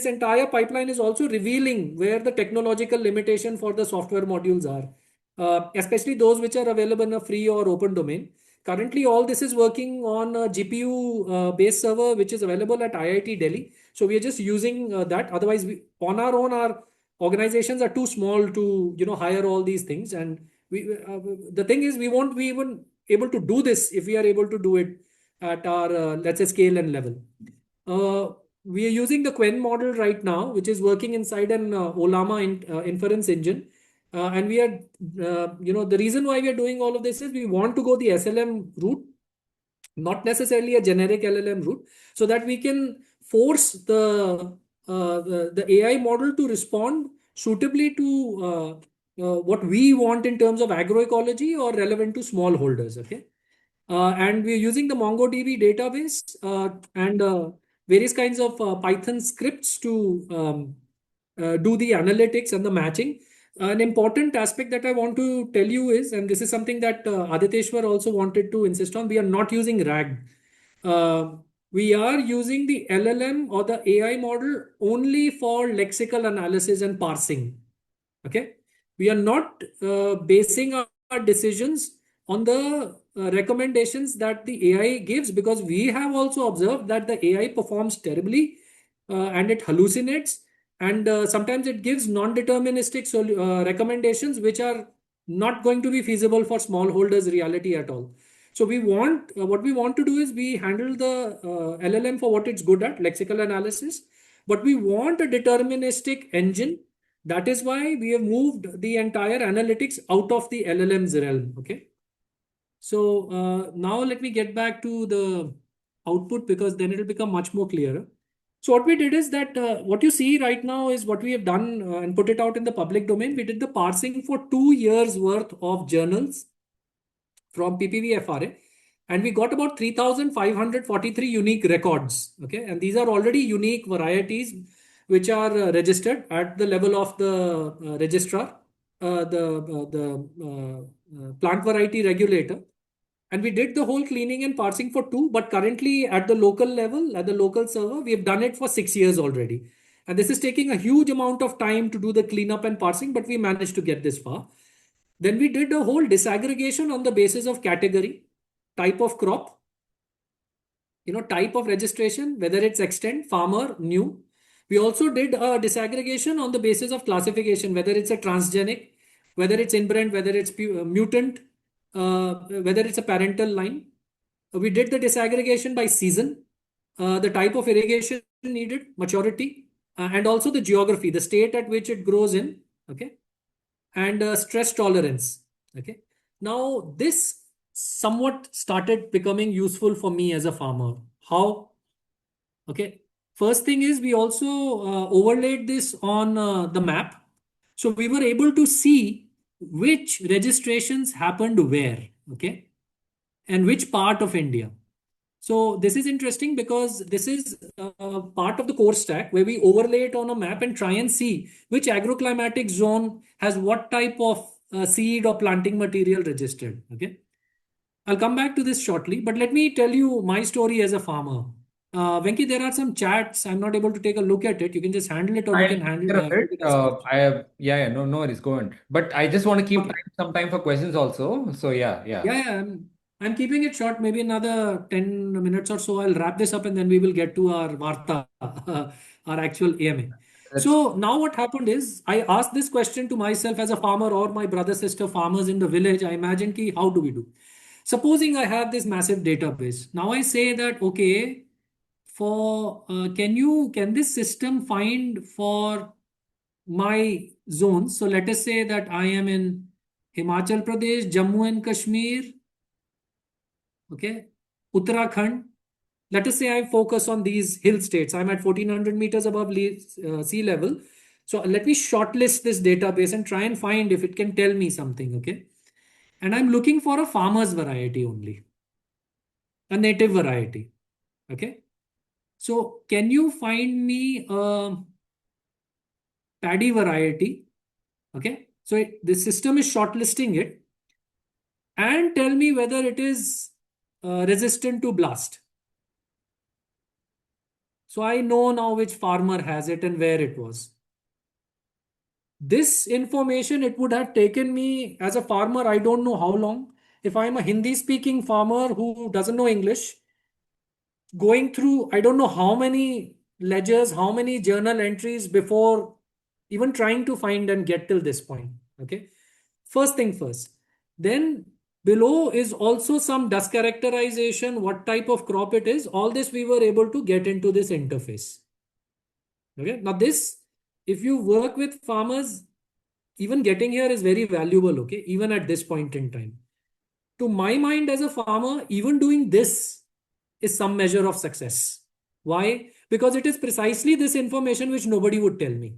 entire pipeline is also revealing where the technological limitation for the software modules are, especially those which are available in a free or open domain. Currently, all this is working on a GPU based server which is available at IIT Delhi. So we are just using that. Otherwise, on our own, our organizations are too small to hire all these things, and the thing is, we won't be even able to do this if we are able to do it at our let's say scale and level. We are using the Quen model right now, which is working inside an Olama inference engine. And we are, the reason why we are doing all of this is we want to go the SLM route, not necessarily a generic LLM route, so that we can force the AI model to respond suitably to what we want in terms of agroecology or relevant to smallholders. Okay. And we're using the MongoDB database and various kinds of Python scripts to do the analytics and the matching. An important aspect that I want to tell you is, and this is something that Aditeshwar also wanted to insist on, we are not using RAG. We are using the LLM or the AI model only for lexical analysis and parsing. Okay. We are not basing our decisions on the recommendations that the AI gives, because we have also observed that the AI performs terribly and it hallucinates, and sometimes it gives non-deterministic recommendations which are not going to be feasible for smallholders reality at all. So we want what we want to do is we handle the LLM for what it's good at, lexical analysis, but we want a deterministic engine. That is why we have moved the entire analytics out of the LLM's realm. Okay. So now let me get back to the output, because then it will become much more clearer. So what we did is that what you see right now is what we have done and put it out in the public domain. We did the parsing for 2 years worth of journals from PPVFRA, and we got about 3,543 unique records. Okay, and these are already unique varieties which are registered at the level of the registrar, the plant variety regulator. And we did the whole cleaning and parsing for two, but currently at the local level, at the local server, we have done it for 6 years already. And this is taking a huge amount of time to do the cleanup and parsing, but we managed to get this far. Then we did a whole disaggregation on the basis of category, type of crop, type of registration, whether it's extent, farmer, new. We also did a disaggregation on the basis of classification, whether it's a transgenic, whether it's inbred, whether it's mutant, whether it's a parental line. We did the disaggregation by season, the type of irrigation needed, maturity, and also the geography, the state at which it grows in. Okay, and stress tolerance. Okay. Now, this somewhat started becoming useful for me as a farmer. How? Okay. First thing is we also overlaid this on the map. So we were able to see which registrations happened where. Okay. And which part of India. So this is interesting because this is part of the core stack where we overlay it on a map and try and see which agroclimatic zone has what type of seed or planting material registered. Okay. I'll come back to this shortly, but let me tell you my story as a farmer. Venki, there are some chats. I'm not able to take a look at it. You can just handle it, or we I'll can take handle care of it. take it as questions. I have, yeah, no, no worries, go on. But I just want to keep Okay. some time for questions also. So yeah, yeah. Yeah, I'm keeping it short, maybe another 10 minutes or so. I'll wrap this up and then we will get to our Varta, our actual AMA. That's So now what happened is I asked this question to myself as a farmer or my brother, sister farmers in the village. I imagine ki, how do we do? Supposing I have this massive database. Now I say that, okay, can this system find for my zones? So let us say that I am in Himachal Pradesh, Jammu and Kashmir, okay, Uttarakhand. Let us say I focus on these hill states. I'm at 1400 meters above sea level. So let me shortlist this database and try and find if it can tell me something. Okay. And I'm looking for a farmer's variety only, a native variety. Okay. So can you find me a paddy variety? Okay. So the system is shortlisting it and tell me whether it is resistant to blast. So I know now which farmer has it and where it was. This information, it would have taken me as a farmer, I don't know how long. If I'm a Hindi speaking farmer who doesn't know English, going through, I don't know how many ledgers, how many journal entries before even trying to find and get till this point. Okay. First thing first. Then below is also some dust characterization, what type of crop it is. All this we were able to get into this interface. Okay. Now this, if you work with farmers, even getting here is very valuable. Okay. Even at this point in time. To my mind as a farmer, even doing this is some measure of success. Why? Because it is precisely this information which nobody would tell me.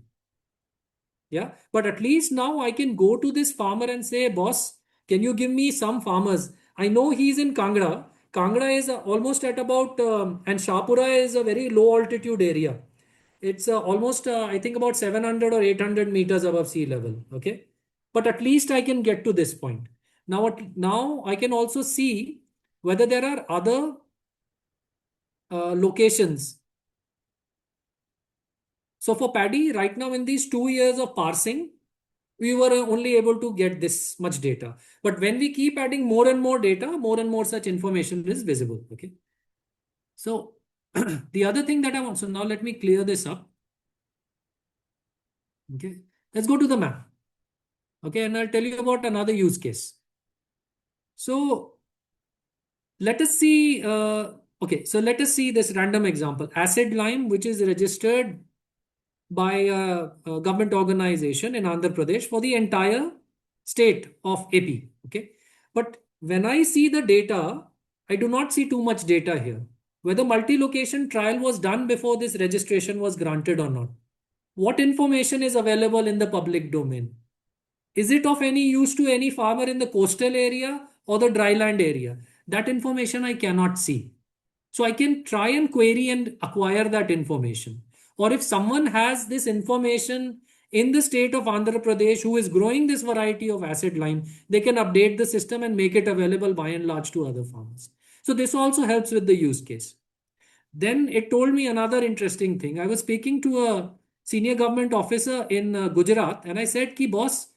Yeah. But at least now I can go to this farmer and say, boss, can you give me some farmers? I know he's in Kangra. Kangra is almost at about, and Shapura is a very low altitude area. It's almost, I think, about 700 or 800 meters above sea level. Okay. But at least I can get to this point. Now I can also see whether there are other locations. So for paddy, right now in these 2 years of parsing, we were only able to get this much data. But when we keep adding more and more data, more and more such information is visible. Okay. So the other thing that I want, so now let me clear this up. Okay. Let's go to the map. Okay. And I'll tell you about another use case. So let us see. Okay. So let us see this random example. Acid lime, which is registered by a government organization in Andhra Pradesh for the entire state of AP. Okay. But when I see the data, I do not see too much data here. Whether multi-location trial was done before this registration was granted or not. What information is available in the public domain? Is it of any use to any farmer in the coastal area or the dryland area? That information I cannot see. So I can try and query and acquire that information. Or if someone has this information in the state of Andhra Pradesh who is growing this variety of acid lime, they can update the system and make it available by and large to other farmers. So this also helps with the use case. Then it told me another interesting thing. I was speaking to a senior government officer in Gujarat, and I said, "Ki boss,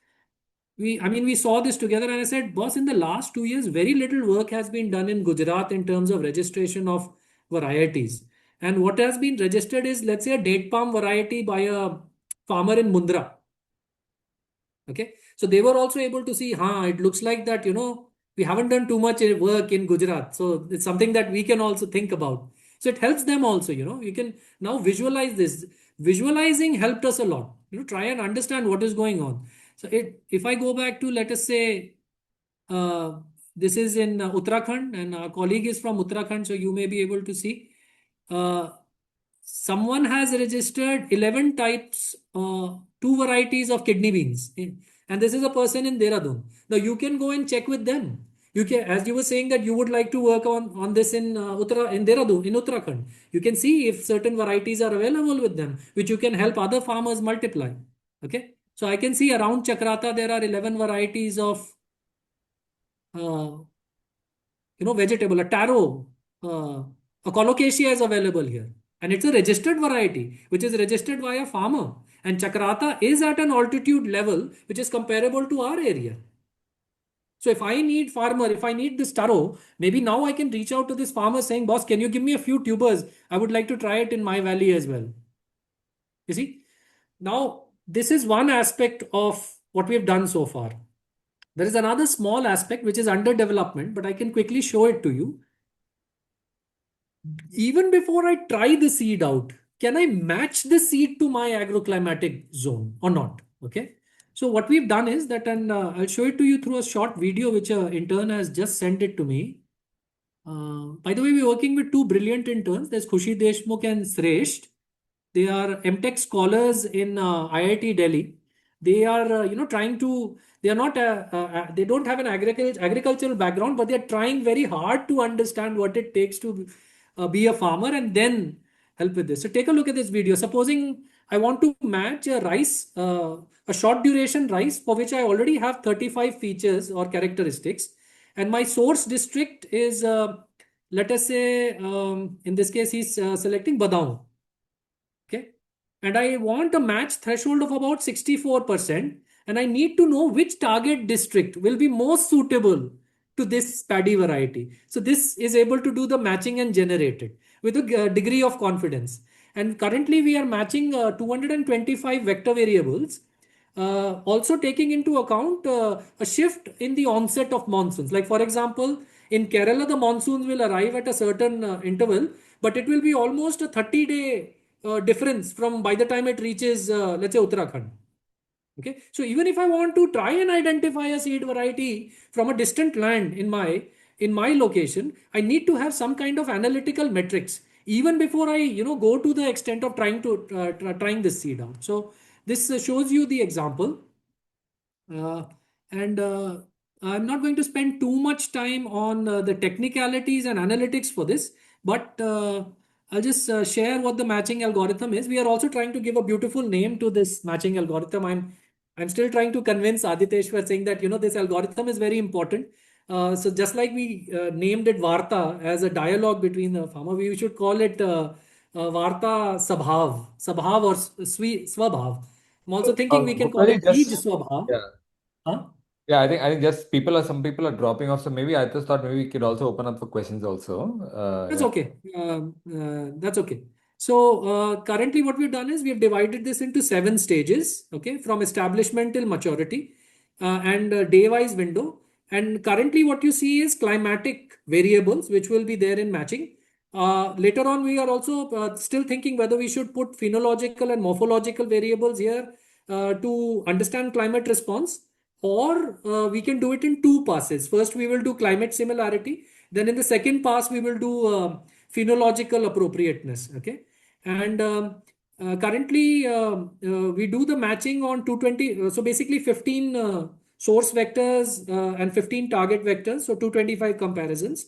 we saw this together," and I said, "Boss, in the last 2 years, very little work has been done in Gujarat in terms of registration of varieties. And what has been registered is, let's say, a date palm variety by a farmer in Mundra. Okay. So they were also able to see, it looks like that, we haven't done too much work in Gujarat. So it's something that we can also think about. So it helps them also, you can now visualize this. Visualizing helped us a lot, try and understand what is going on. So if I go back to, let us say, uh, this is in Uttarakhand, and our colleague is from Uttarakhand, so you may be able to see. Uh, Someone has registered 11 types, two varieties of kidney beans. And this is a person in Dehradun. Now you can go and check with them. You can, as you were saying that you would like to work on this in in Dehradun, in Uttarakhand. You can see if certain varieties are available with them, which you can help other farmers multiply. Okay. So I can see around Chakrata there are 11 varieties of uh, vegetable, a taro, a colocasia is available here. And it's a registered variety, which is registered by a farmer. And Chakrata is at an altitude level, which is comparable to our area. So if I need farmer, if I need this taro, maybe now I can reach out to this farmer saying, boss, can you give me a few tubers? I would like to try it in my valley as well. You see? Now, this is one aspect of what we have done so far. There is another small aspect which is under development, but I can quickly show it to you. Even before I try the seed out, can I match the seed to my agroclimatic zone or not? Okay. So what we've done is that, and I'll show it to you through a short video which an intern has just sent it to me. By the way, we're working with two brilliant interns. There's Khushi Deshmukh and Sresht. They are MTech scholars in IIT Delhi. They are, trying to. They are not. They don't have an agricultural background, but they are trying very hard to understand what it takes to be a farmer and then help with this. So take a look at this video. Supposing I want to match a rice, a short duration rice for which I already have 35 features or characteristics, and my source district is, let us say, in this case, he's selecting Badam. Okay. And I want a match threshold of about 64%. And I need to know which target district will be most suitable to this paddy variety. So this is able to do the matching and generate it with a degree of confidence. And currently we are matching 225 vector variables, also taking into account a shift in the onset of monsoons. Like for example, in Kerala, the monsoons will arrive at a certain interval, but it will be almost a 30-day difference from by the time it reaches, let's say, Uttarakhand. Okay, so even if I want to try and identify a seed variety from a distant land in my location, I need to have some kind of analytical metrics even before I go to the extent of trying this seed out. So this shows you the example. Uh, and I'm not going to spend too much time on the technicalities and analytics for this, but I'll just share what the matching algorithm is. We are also trying to give a beautiful name to this matching algorithm. I'm still trying to convince Aditeshwar, saying that this algorithm is very important. So just like we named it Varta as a dialogue between the farmer, we should call it Varta Sabhav or Swabhav. I'm also thinking we can call Guptaji, it Bij just Swabhav. yeah. Huh? Yeah, I think just some people are dropping off, so maybe I just thought maybe we could also open up for questions also. That's Yeah. okay. That's okay. So currently what we've done is we've divided this into 7 stages, okay, from establishment till maturity and day-wise window. And currently what you see is climatic variables, which will be there in matching. Later on, we are also still thinking whether we should put phenological and morphological variables here to understand climate response, or we can do it in 2 passes. First, we will do climate similarity, then in the second pass, we will do phenological appropriateness. Okay. And currently, we do the matching on 220. So basically 15 source vectors and 15 target vectors. So 225 comparisons.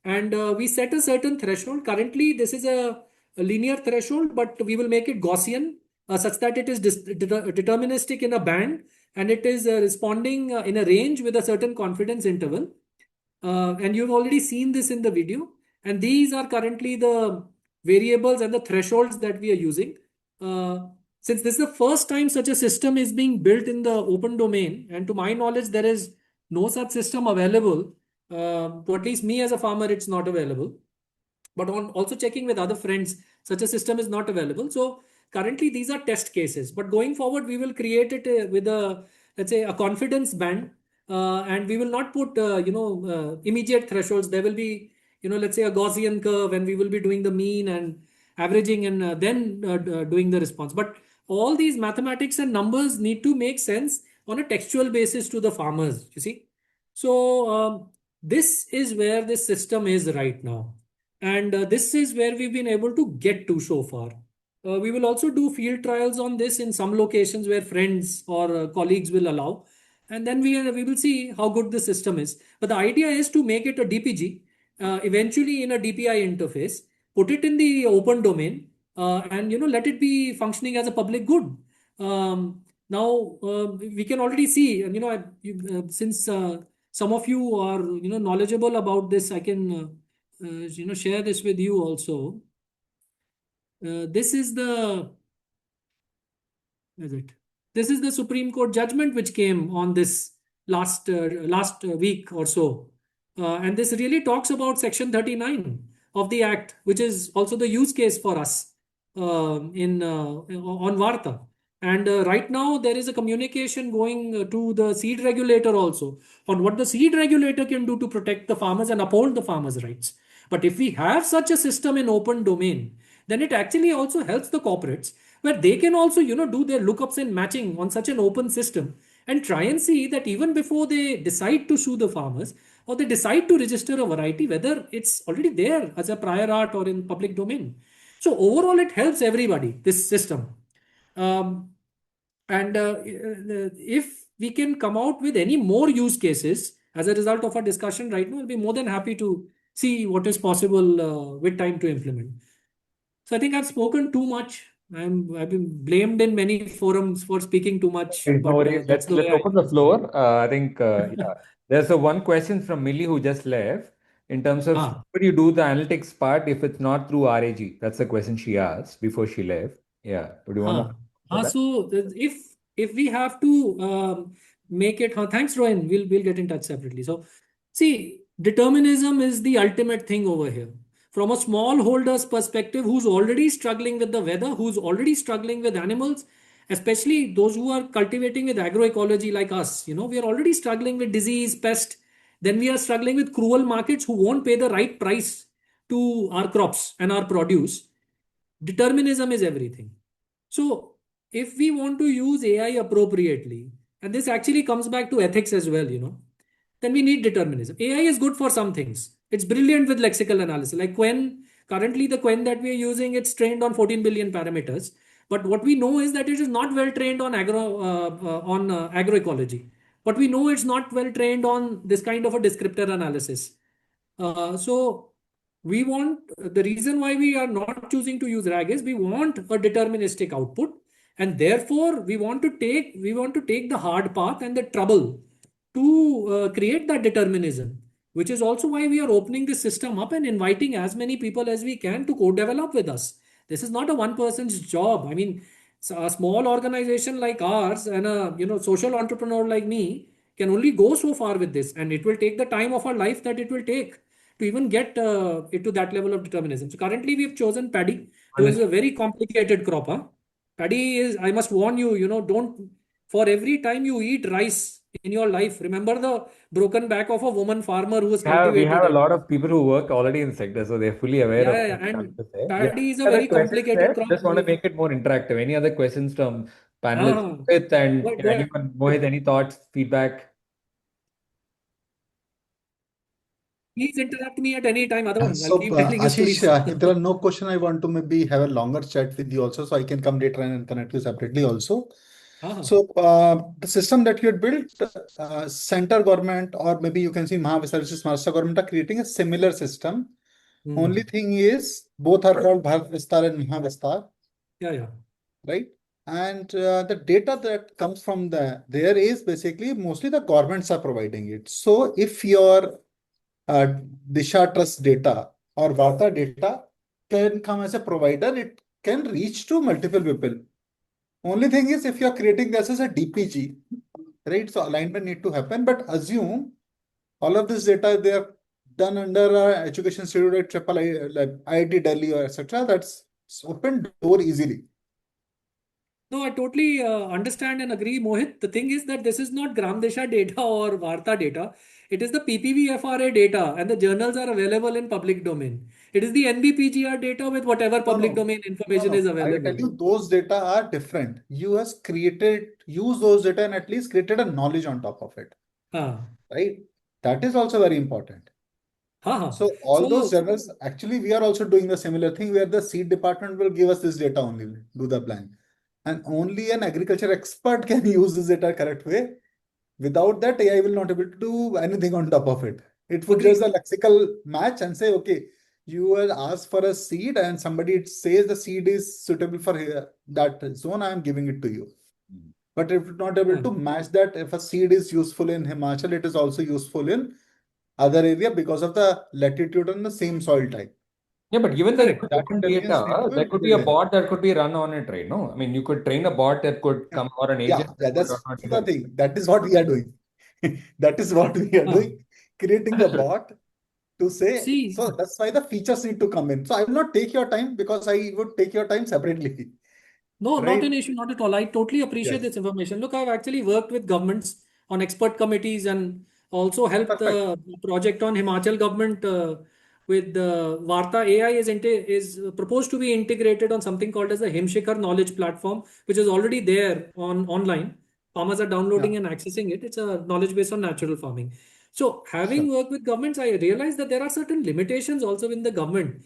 And we set a certain threshold. Currently, this is a linear threshold, but we will make it Gaussian such that it is deterministic in a band and it is responding in a range with a certain confidence interval. And you've already seen this in the video. And these are currently the variables and the thresholds that we are using. Since this is the first time such a system is being built in the open domain, and to my knowledge, there is no such system available. To at least me as a farmer, it's not available. But on also checking with other friends, such a system is not available. So currently, these are test cases. But going forward, we will create it with a, let's say, a confidence band, and we will not put immediate thresholds. There will be, let's say, a Gaussian curve, and we will be doing the mean and averaging, and then doing the response. But all these mathematics and numbers need to make sense on a textual basis to the farmers. You see, so this is where this system is right now. And this is where we've been able to get to so far. We will also do field trials on this in some locations where friends or colleagues will allow. And then we will see how good the system is. But the idea is to make it a DPG, eventually in a DPI interface, put it in the open domain, and let it be functioning as a public good. Now we can already see, and since some of you are knowledgeable about this, I can share this with you also. This is the is it? This is the Supreme Court judgment which came on this last week or so, and this really talks about Section 39 of the Act, which is also the use case for us in on Varta. And right now there is a communication going to the seed regulator also on what the seed regulator can do to protect the farmers and uphold the farmers' rights. But if we have such a system in open domain, then it actually also helps the corporates where they can also do their lookups and matching on such an open system and try and see that even before they decide to sue the farmers or they decide to register a variety, whether it's already there as a prior art or in public domain. So overall, it helps everybody, this system. Um, and if we can come out with any more use cases as a result of our discussion right now, I'll be more than happy to see what is possible with time to implement. So I think I've spoken too much. I've been blamed in many forums for speaking too much, No but worries. that's the Let's way I open the floor. I think yeah, there's a one question from Millie who just left. In terms of ah, how do you do the analytics part if it's not through RAG? That's the question she asked before she left. Yeah. Would you want to Huh. answer that? So if we have to make it, thanks, Rohan. We'll get in touch separately. So see, determinism is the ultimate thing over here. From a smallholder's perspective, who's already struggling with the weather, who's already struggling with animals, especially those who are cultivating with agroecology like us, we are already struggling with disease, pest. Then we are struggling with cruel markets who won't pay the right price to our crops and our produce. Determinism is everything. So, if we want to use AI appropriately, and this actually comes back to ethics as well, then we need determinism. AI is good for some things. It's brilliant with lexical analysis. Like Quen, currently the Quen that we are using, it's trained on 14 billion parameters. But what we know is that it is not well trained on agroecology. But we know it's not well trained on this kind of a descriptor analysis. So we want the reason why we are not choosing to use RAG is we want a deterministic output, and therefore we want to take the hard path and the trouble to create that determinism. which is also why we are opening this system up and inviting as many people as we can to co-develop with us. This is not a one person's job. I mean, a small organization like ours and a social entrepreneur like me can only go so far with this, and it will take the time of our life that it will take to even get it to that level of determinism. So currently we've chosen paddy. This is a very complicated crop. Huh? Paddy is, I must warn you, don't, for every time you eat rice in your life, remember the broken back of a woman farmer who has We cultivated have a it. lot of people who work already in the sector, so they're fully aware Yeah, of yeah, what yeah. I'm trying And to say. Yeah. paddy is a Any other very questions complicated there? crop. Just want to make it more interactive. Any other questions from panelists? Uh, Mohit and go, go ahead. anyone, Mohit, any thoughts, feedback? Please interrupt me at any time. Otherwise, I'll So, keep telling you Ashish, stories. if there are no question, I want to maybe have a longer chat with you also, so I can come later and connect you separately also. Uh-huh. So, the system that you had built, center government or maybe you can see Maha Services, Maharashtra government are creating a similar system. Only Hmm. thing is, both are called Bharat Vistar and Maha Vistar, Yeah, yeah. right? And the data that comes from there is basically mostly the governments are providing it. So, if your uh, Disha Trust data or Varta data can come as a provider, it can reach to multiple people. Only thing is if you're creating this as a DPG, right? So alignment need to happen, but assume all of this data they are done under education institute at triple I, like IIT Delhi or etc. That's open door easily. No, I totally understand and agree, Mohit. The thing is that this is not Gram Desha data or Varta data. It is the PPVFRA data, and the journals are available in public domain. It is the NBPGR data with whatever No, public no, domain no, information is no. I will available. tell you those data are different. You has created, use those data and at least created a knowledge on top of it, Ah, right? That is also very important. ha, ha. So all those So, journals, actually, we are also doing the similar thing where the seed department will give us this data only, do the plan. And only an agriculture expert can use this data correct way. Without that, AI will not able to do anything on top of it. It would just agreed. a lexical match and say, okay, you will ask for a seed and somebody says the seed is suitable for that zone, I am giving it to you. But if not able Yeah. to match that, if a seed is useful in Himachal, it is also useful in other area because of the latitude and the same soil type. Yeah, but given the Correct. That open intelligence need to data, be there could be built a in. bot that could be run on it, right? No, I mean, you could train a bot that could Yeah, come or an yeah, agent yeah, that could run that's on the it. thing. That is what we are doing. That is what we are Ah. doing. Creating the bot to say, See, so that's why the features need to come in. So I will not take your time because I would take your time separately. no, not Right? an issue, not at all. I totally appreciate Yes. this information. Look, I've actually worked with governments on expert committees and also helped Perfect. the project on Himachal government with the Varta AI is proposed to be integrated on something called as the Himshikhar Knowledge Platform, which is already there on online. Farmers are Yeah, downloading and accessing it. It's a knowledge based on natural farming. So, sure. having worked with governments, I realized that there are certain limitations also in the government.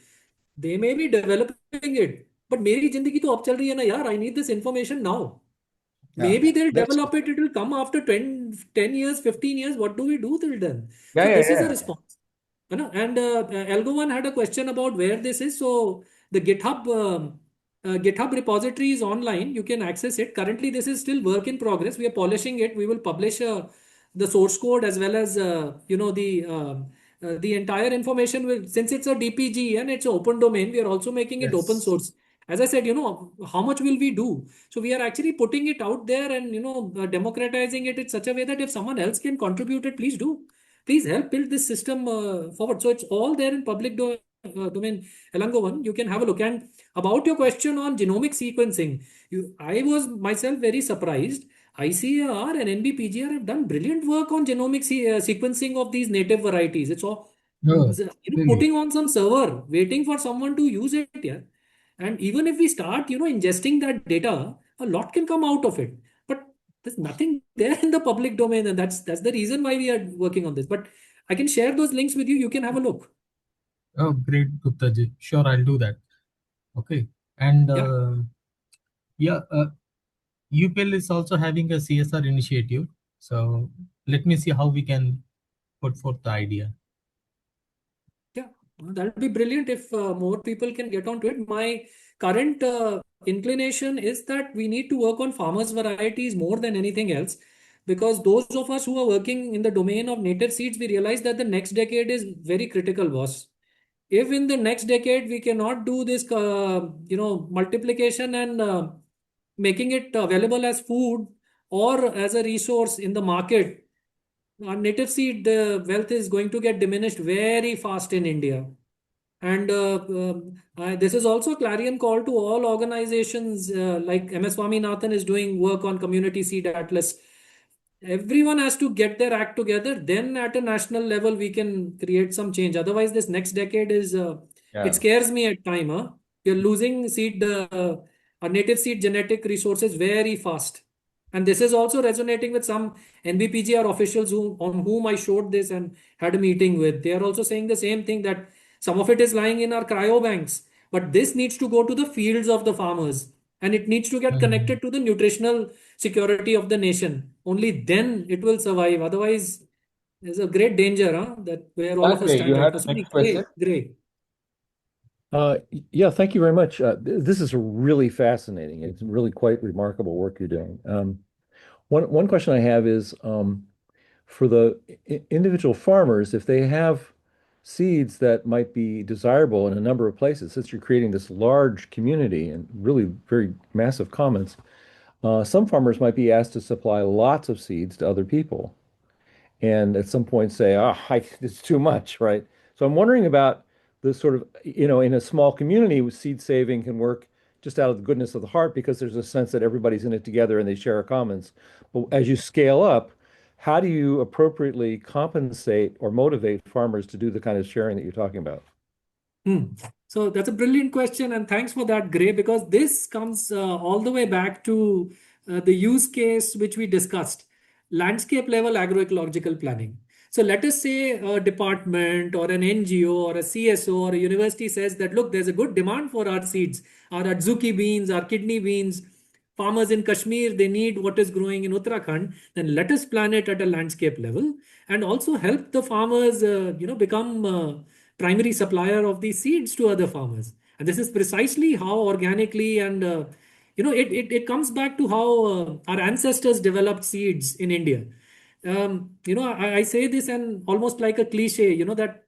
They may be developing it, but मेरी जिंदगी तो अब चल रही है ना यार. I need this information now. Yeah, Maybe they'll that's develop it. It will come after 10 years, 15 years. What do we do till then? Yeah, So yeah, this is a yeah. response. You know, and Algo one had a question about where this is. So the GitHub repository is online. You can access it. Currently, this is still work in progress. We are polishing it. We will publish the source code as well as the entire information. Will, since it's a DPG and it's an open domain, we are also making it open yes. source. As I said, how much will we do? So we are actually putting it out there and democratizing it in such a way that if someone else can contribute it, please do. Please help build this system forward. So it's all there in public domain. Elango one, you can have a look. And about your question on genomic sequencing, I was myself very surprised. ICAR and NBPGR have done brilliant work on genomic sequencing of these native varieties. It's all Oh, really? putting on some server, waiting for someone to use it. Yeah, and even if we start, ingesting that data, a lot can come out of it. But there's nothing there in the public domain, and that's the reason why we are working on this. But I can share those links with you. You can have a look. Oh, great, Guptaji. Sure, I'll do that. Okay. And Yeah, yeah, UPL is also having a CSR initiative. So let me see how we can put forth the idea. yeah, that would be brilliant if more people can get onto it. My current inclination is that we need to work on farmers' varieties more than anything else. because those of us who are working in the domain of native seeds, we realize that the next decade is very critical, boss. If in the next decade we cannot do this, multiplication and making it available as food or as a resource in the market, our native seed wealth is going to get diminished very fast in India. And this is also a clarion call to all organizations like MS Swaminathan is doing work on Community Seed Atlas. Everyone has to get their act together. Then at a national level, we can create some change. Otherwise, this next decade is, it Yeah. scares me at time. Huh? You're losing our native seed genetic resources very fast. And this is also resonating with some NBPGR officials on whom I showed this and had a meeting with. They are also saying the same thing, that some of it is lying in our cryo banks, but this needs to go to the fields of the farmers, and it needs to get connected to the nutritional security of the nation. Only then it will survive. Otherwise, there's a great danger, that where all of us Okay, you stand right have now. the Sorry, next question. Gray. Yeah, thank you very much. This is really fascinating. It's really quite remarkable work you're doing. One question I have is for the individual farmers, if they have seeds that might be desirable in a number of places, since you're creating this large community and really very massive commons, some farmers might be asked to supply lots of seeds to other people and at some point say, it's too much, right? So I'm wondering about the sort of, in a small community, seed saving can work just out of the goodness of the heart because there's a sense that everybody's in it together and they share a commons. But as you scale up, how do you appropriately compensate or motivate farmers to do the kind of sharing that you're talking about? So that's a brilliant question, and thanks for that, Gray, because this comes all the way back to the use case which we discussed, landscape level agroecological planning. So let us say a department or an NGO or a CSO or a university says that, look, there's a good demand for our seeds, our adzuki beans, our kidney beans. Farmers in Kashmir, they need what is growing in Uttarakhand. Then let us plan it at a landscape level and also help the farmers, become primary supplier of these seeds to other farmers. And this is precisely how organically and it comes back to how our ancestors developed seeds in India. I say this and almost like a cliche, that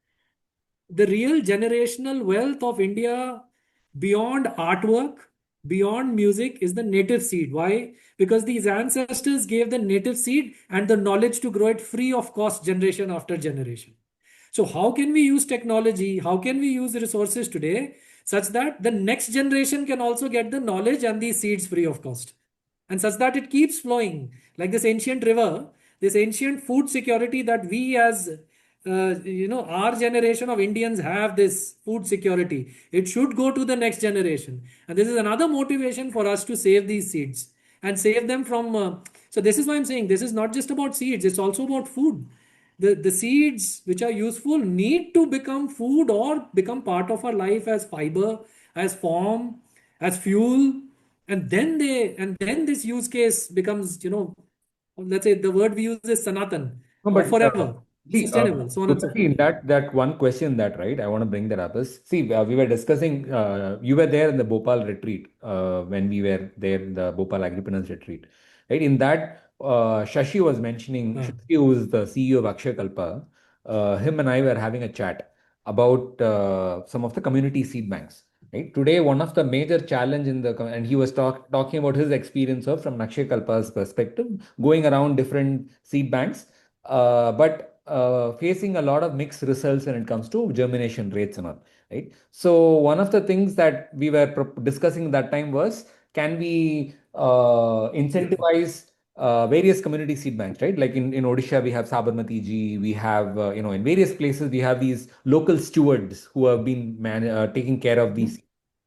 the real generational wealth of India beyond artwork, beyond music is the native seed. Why? Because these ancestors gave the native seed and the knowledge to grow it free of cost generation after generation. So how can we use technology? How can we use resources today such that the next generation can also get the knowledge and these seeds free of cost? And such that it keeps flowing like this ancient river, this ancient food security that we as our generation of Indians have this food security. It should go to the next generation. And this is another motivation for us to save these seeds and save them from. So this is why I'm saying this is not just about seeds, it's also about food. The seeds which are useful need to become food or become part of our life as fiber, as form, as fuel. And then this use case becomes, let's say the word we use is Sanatan, No, or but forever, see, sustainable, so on and so Guptajee, in forth. that one question that, right, I want to bring that up is, see, we were discussing, you were there in the Bhopal retreat when we were there in the Bhopal Agripreneurs retreat, right? In that, Shashi was mentioning, Ah. Shashi, who is the CEO of Akshay Kalpa, him and I were having a chat about some of the community seed banks. Right? Today, one of the major challenge and he was talking about his experience of from Akshay Kalpa's perspective, going around different seed banks, but facing a lot of mixed results when it comes to germination rates and all, right? So one of the things that we were discussing that time was, can we incentivize various community seed banks, right? Like in Odisha, we have Sabarmati Ji, we have, in various places, we have these local stewards who have been taking care of these,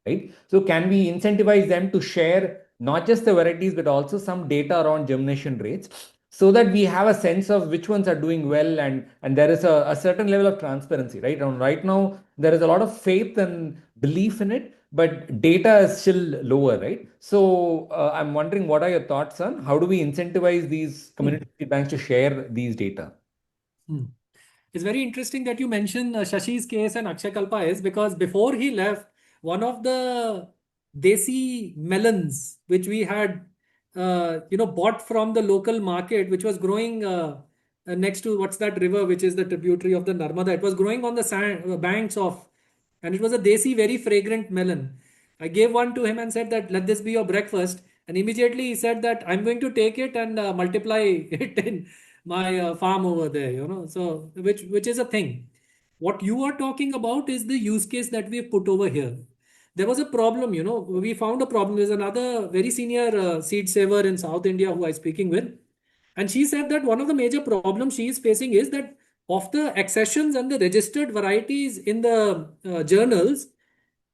right? So can we incentivize them to share not just the varieties, but also some data around germination rates so that we have a sense of which ones are doing well and there is a certain level of transparency, right? And right now, there is a lot of faith and belief in it, but data is still lower, right? So I'm wondering, what are your thoughts on how do we incentivize these community banks to share these data? It's very interesting that you mention Shashi's case and Akshay Kalpa is because before he left, one of the desi melons which we had bought from the local market, which was growing next to what's that river, which is the tributary of the Narmada. It was growing on the banks of, and it was a desi, very fragrant melon. I gave one to him and said that let this be your breakfast. And immediately he said that I'm going to take it and multiply it in my farm over there, So which is a thing. What you are talking about is the use case that we've put over here. There was a problem, we found a problem. There's another very senior seed saver in South India who I'm speaking with. And she said that one of the major problems she is facing is that of the accessions and the registered varieties in the journals,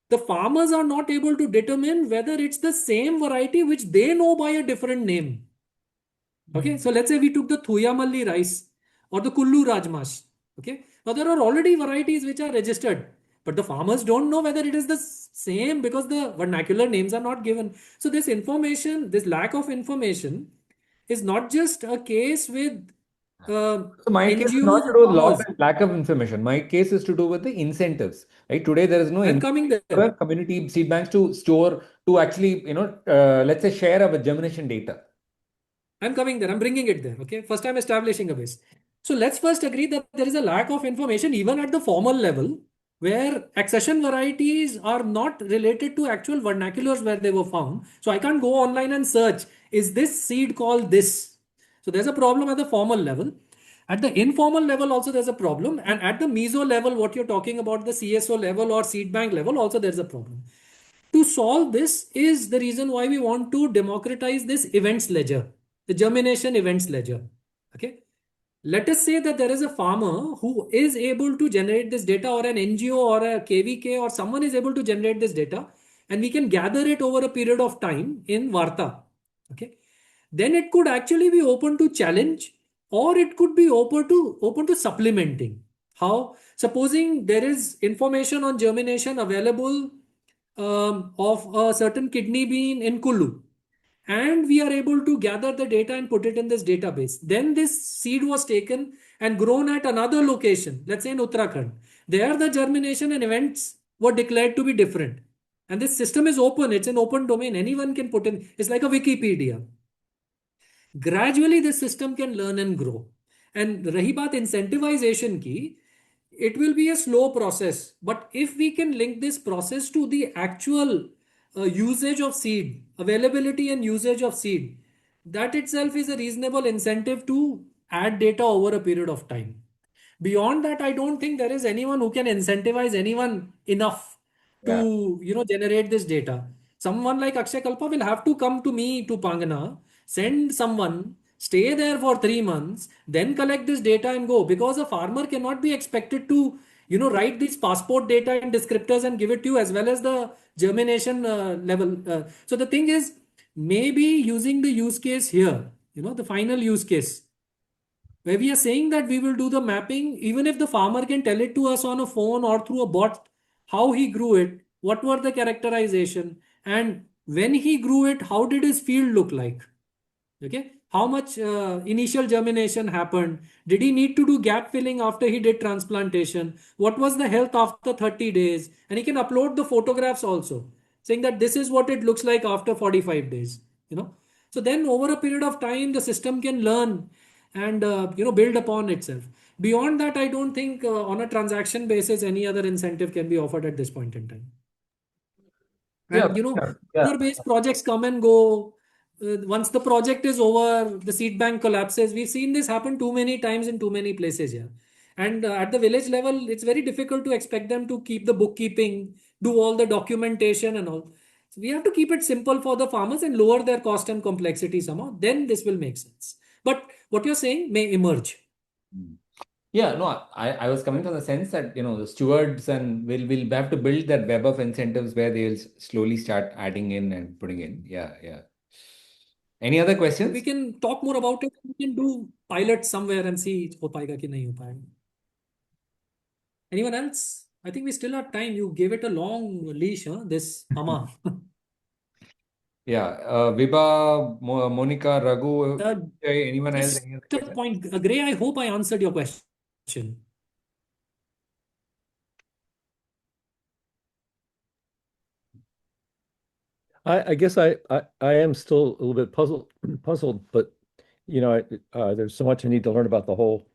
the farmers are not able to determine whether it's the same variety which they know by a different name. Okay, so let's say we took the Thuyamalli rice or the Kullu Rajmash. Okay, now there are already varieties which are registered, but the farmers don't know whether it is the same because the vernacular names are not given. So this information, this lack of information is not just a case with So my case is NGOs not to or do with farmers. lack of information. My case is to do with the incentives. Right? Today there is no I'm incentive coming for there. community seed banks to store, to actually, let's say share our germination data. I'm coming there. I'm bringing it there. Okay. First, I'm establishing a base. So let's first agree that there is a lack of information even at the formal level where accession varieties are not related to actual vernaculars where they were found. So I can't go online and search, is this seed called this? So there's a problem at the formal level. At the informal level, also there's a problem. And at the meso level, what you're talking about, the CSO level or seed bank level, also there's a problem. To solve this is the reason why we want to democratize this events ledger, the germination events ledger. Okay. Let us say that there is a farmer who is able to generate this data, or an NGO or a KVK or someone is able to generate this data, and we can gather it over a period of time in Varta. Okay. Then it could actually be open to challenge, or it could be open to supplementing. How? Supposing there is information on germination available of a certain kidney bean in Kullu, and we are able to gather the data and put it in this database. Then this seed was taken and grown at another location, let's say in Uttarakhand. There the germination and events were declared to be different. And this system is open, it's an open domain. Anyone can put in, it's like a Wikipedia. Gradually this system can learn and grow. And rahi baat incentivization ki, it will be a slow process. But if we can link this process to the actual usage of seed, availability and usage of seed, that itself is a reasonable incentive to add data over a period of time. Beyond that, I don't think there is anyone who can incentivize anyone enough Yeah. to generate this data. Someone like Akshay Kalpa will have to come to me to Pangana, send someone, stay there for 3 months, then collect this data and go. Because a farmer cannot be expected to write these passport data and descriptors and give it to you, as well as the germination level. So the thing is, maybe using the use case here, the final use case, where we are saying that we will do the mapping, even if the farmer can tell it to us on a phone or through a bot, how he grew it, what were the characterization, and when he grew it, how did his field look like? Okay, how much initial germination happened? Did he need to do gap filling after he did transplantation? What was the health after 30 days? And he can upload the photographs also, saying that this is what it looks like after 45 days. So then over a period of time, the system can learn and build upon itself. Beyond that, I don't think on a transaction basis any other incentive can be offered at this point in time. Yeah. And Yeah. user-based projects come and go. Once the project is over, the seed bank collapses. We've seen this happen too many times in too many places here. And at the village level, it's very difficult to expect them to keep the bookkeeping, do all the documentation and all. So we have to keep it simple for the farmers and lower their cost and complexity somehow. Then this will make sense. But what you're saying may emerge. Yeah, no, I was coming from the sense that, the stewards and will have to build that web of incentives where they'll slowly start adding in and putting in. Yeah, yeah. Any other We questions? can talk more about it. We can do pilots somewhere and see ho payega ki nahi ho payega. Anyone else? I think we still have time. You gave it a long leash, huh? This AMA. Yeah, Vibha, Monica, Raghu, Uh, anyone else? just Any other a questions? point, Gray, I hope I answered your question. I guess I am still a little bit puzzled, but there's so much I need to learn about the whole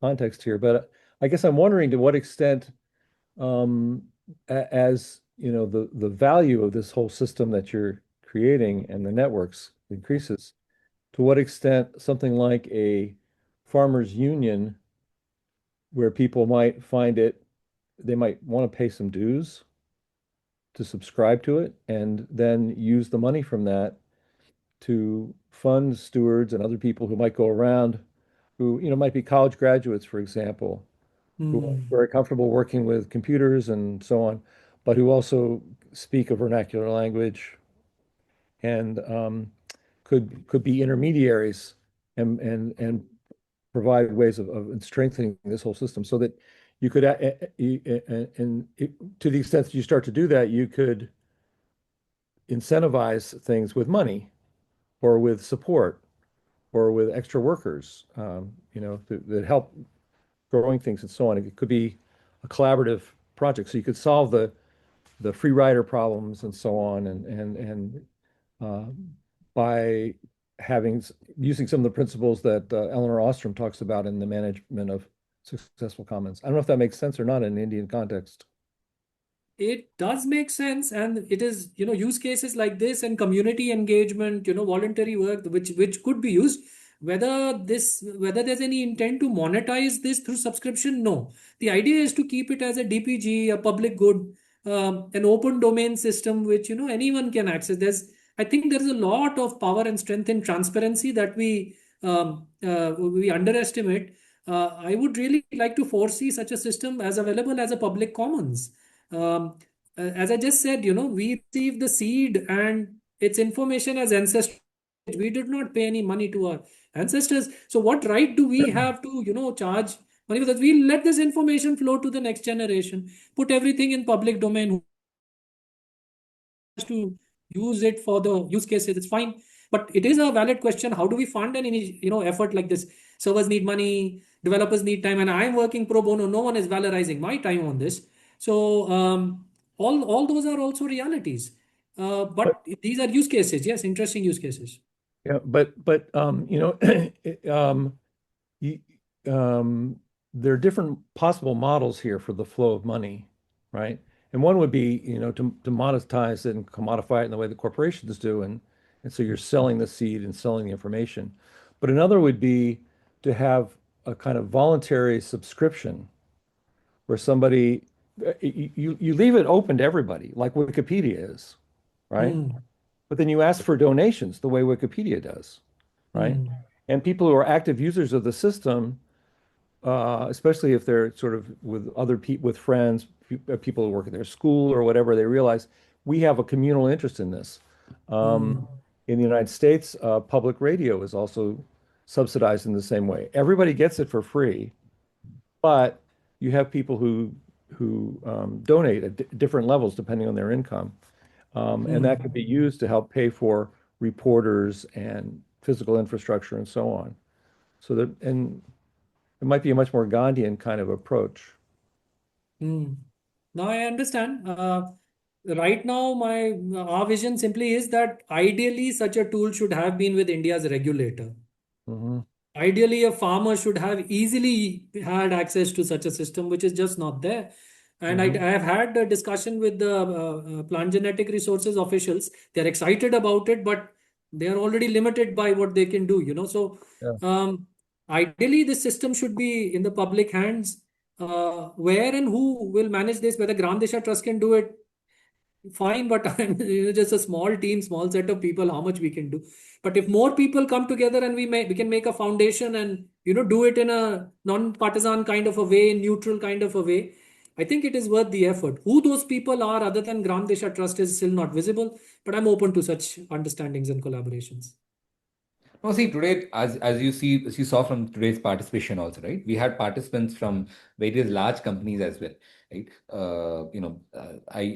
context here. But I guess I'm wondering to what extent, as the value of this whole system that you're creating and the networks increases, to what extent something like a farmers union where people might find they might want to pay some dues to subscribe to it and then use the money from that to fund stewards and other people who might go around who, might be college graduates, for example, who are Hmm. very comfortable working with computers and so on, but who also speak a vernacular language and could be intermediaries and provide ways of strengthening this whole system so that you could, to the extent that you start to do that, you could incentivize things with money or with support or with extra workers, that help growing things and so on. It could be a collaborative project. So you could solve the free rider problems and so on, and uh, by using some of the principles that Eleanor Ostrom talks about in the management of successful commons. I don't know if that makes sense or not in an Indian context. It does make sense, and it is, use cases like this and community engagement, voluntary work, which could be used. Whether there's any intent to monetize this through subscription, no. The idea is to keep it as a DPG, a public good, an open domain system which anyone can access. I think there is a lot of power and strength in transparency that we underestimate. I would really like to foresee such a system as available as a public commons. As I just said, we receive the seed and its information as ancestral. We did not pay any money to our ancestors. So what right do we have to, charge money for that? We let this information flow to the next generation, put everything in public domain. Who has to use it for the use cases? It's fine. But it is a valid question. How do we fund any, effort like this? Servers need money, developers need time, and I'm working pro bono. No one is valorizing my time on this. So all those are also realities. But But these are use cases. Yes, interesting use cases. yeah, but you, there are different possible models here for the flow of money, right? And one would be, to monetize it and commodify it in the way the corporations do, and so you're selling the seed and selling the information. But another would be to have a kind of voluntary subscription where somebody you leave it open to everybody, like Wikipedia is, right? Hmm. But then you ask for donations the way Wikipedia does, right? Hmm. And people who are active users of the system, especially if they're sort of with other people, with friends, people who work at their school or whatever, they realize we have a communal interest in this. Hmm. In the United States, public radio is also subsidized in the same way. Everybody gets it for free, but you have people who donate at different levels depending on their income, and that could be Hmm. used to help pay for reporters and physical infrastructure and so on. So that and it might be a much more Gandhian kind of approach. Hmm. Now I understand. Right now, our vision simply is that ideally such a tool should have been with India's regulator. Hmm. Ideally, a farmer should have easily had access to such a system, which is just not there. And I Hmm. have had a discussion with the plant genetic resources officials. They're excited about it, but they are already limited by what they can do, So, Yeah. um, ideally, this system should be in the public hands. Where and who will manage this? Whether Gram Disha Trust can do it, fine, but just a small team, small set of people, how much we can do. But if more people come together and we can make a foundation and do it in a non-partisan kind of a way, neutral kind of a way, I think it is worth the effort. Who those people are other than Gram Desha Trust is still not visible, but I'm open to such understandings and collaborations. No, see, today, as you saw from today's participation also, right? We had participants from various large companies as well, right?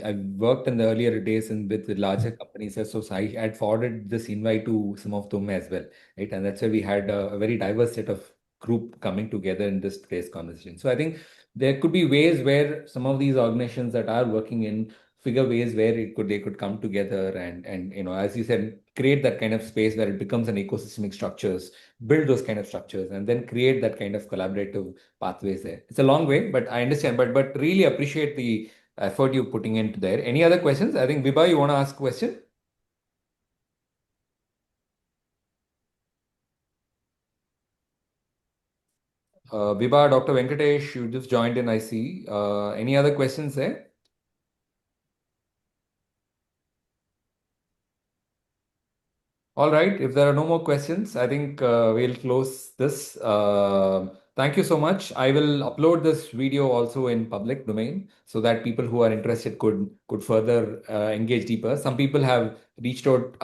I worked in the earlier days with larger companies, so I had forwarded this invite to some of them as well, right? And that's why we had a very diverse set of group coming together in today's conversation. So I think there could be ways where some of these organizations that are working in figure ways where they could come together and as you said, create that kind of space where it becomes an ecosystemic structures, build those kind of structures, and then create that kind of collaborative pathways there. It's a long way, but I understand. But really appreciate the effort you're putting into there. Any other questions? I think Vibha, you want to ask a question? Vibha, Dr. Venkatesh, you just joined in, I see. Any other questions there? All right. If there are no more questions, I think we'll close this. Thank you so much. I will upload this video also in public domain so that people who are interested could further engage deeper. Some people have reached out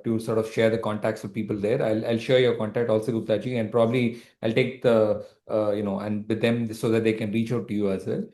to sort of share the contacts with people there. I'll share your contact also, Guptajee, and probably I'll take the and with them so that they can reach out to you as well.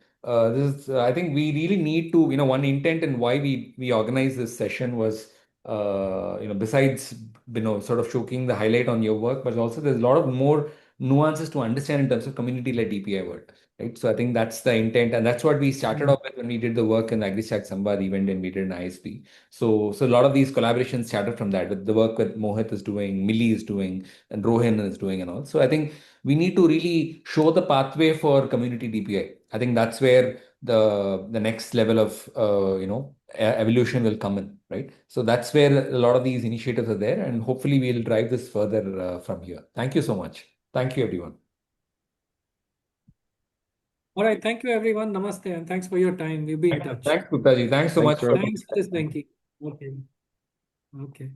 This is, I think we really need to, one intent and why we organized this session was besides, sort of showing the highlight on your work, but also there's a lot of more nuances to understand in terms of community-led DPI work, right? So I think that's the intent, and that's what we started off with when we did the work in the AgriStack Samvad event and we did an ISP. So a lot of these collaborations started from that, with the work that Mohit is doing, Millie is doing, and Rohan is doing, and all. So I think we need to really show the pathway for community DPI. I think that's where the next level of evolution will come in, right? So that's where a lot of these initiatives are there, and hopefully we'll drive this further from here. Thank you so much. Thank you, everyone. All right. Thank you, everyone. Namaste, and thanks for your time. We'll be in touch. Thanks, Guptaji. Thanks so Thanks, much Rob. for Thanks, Venki. Okay. Okay.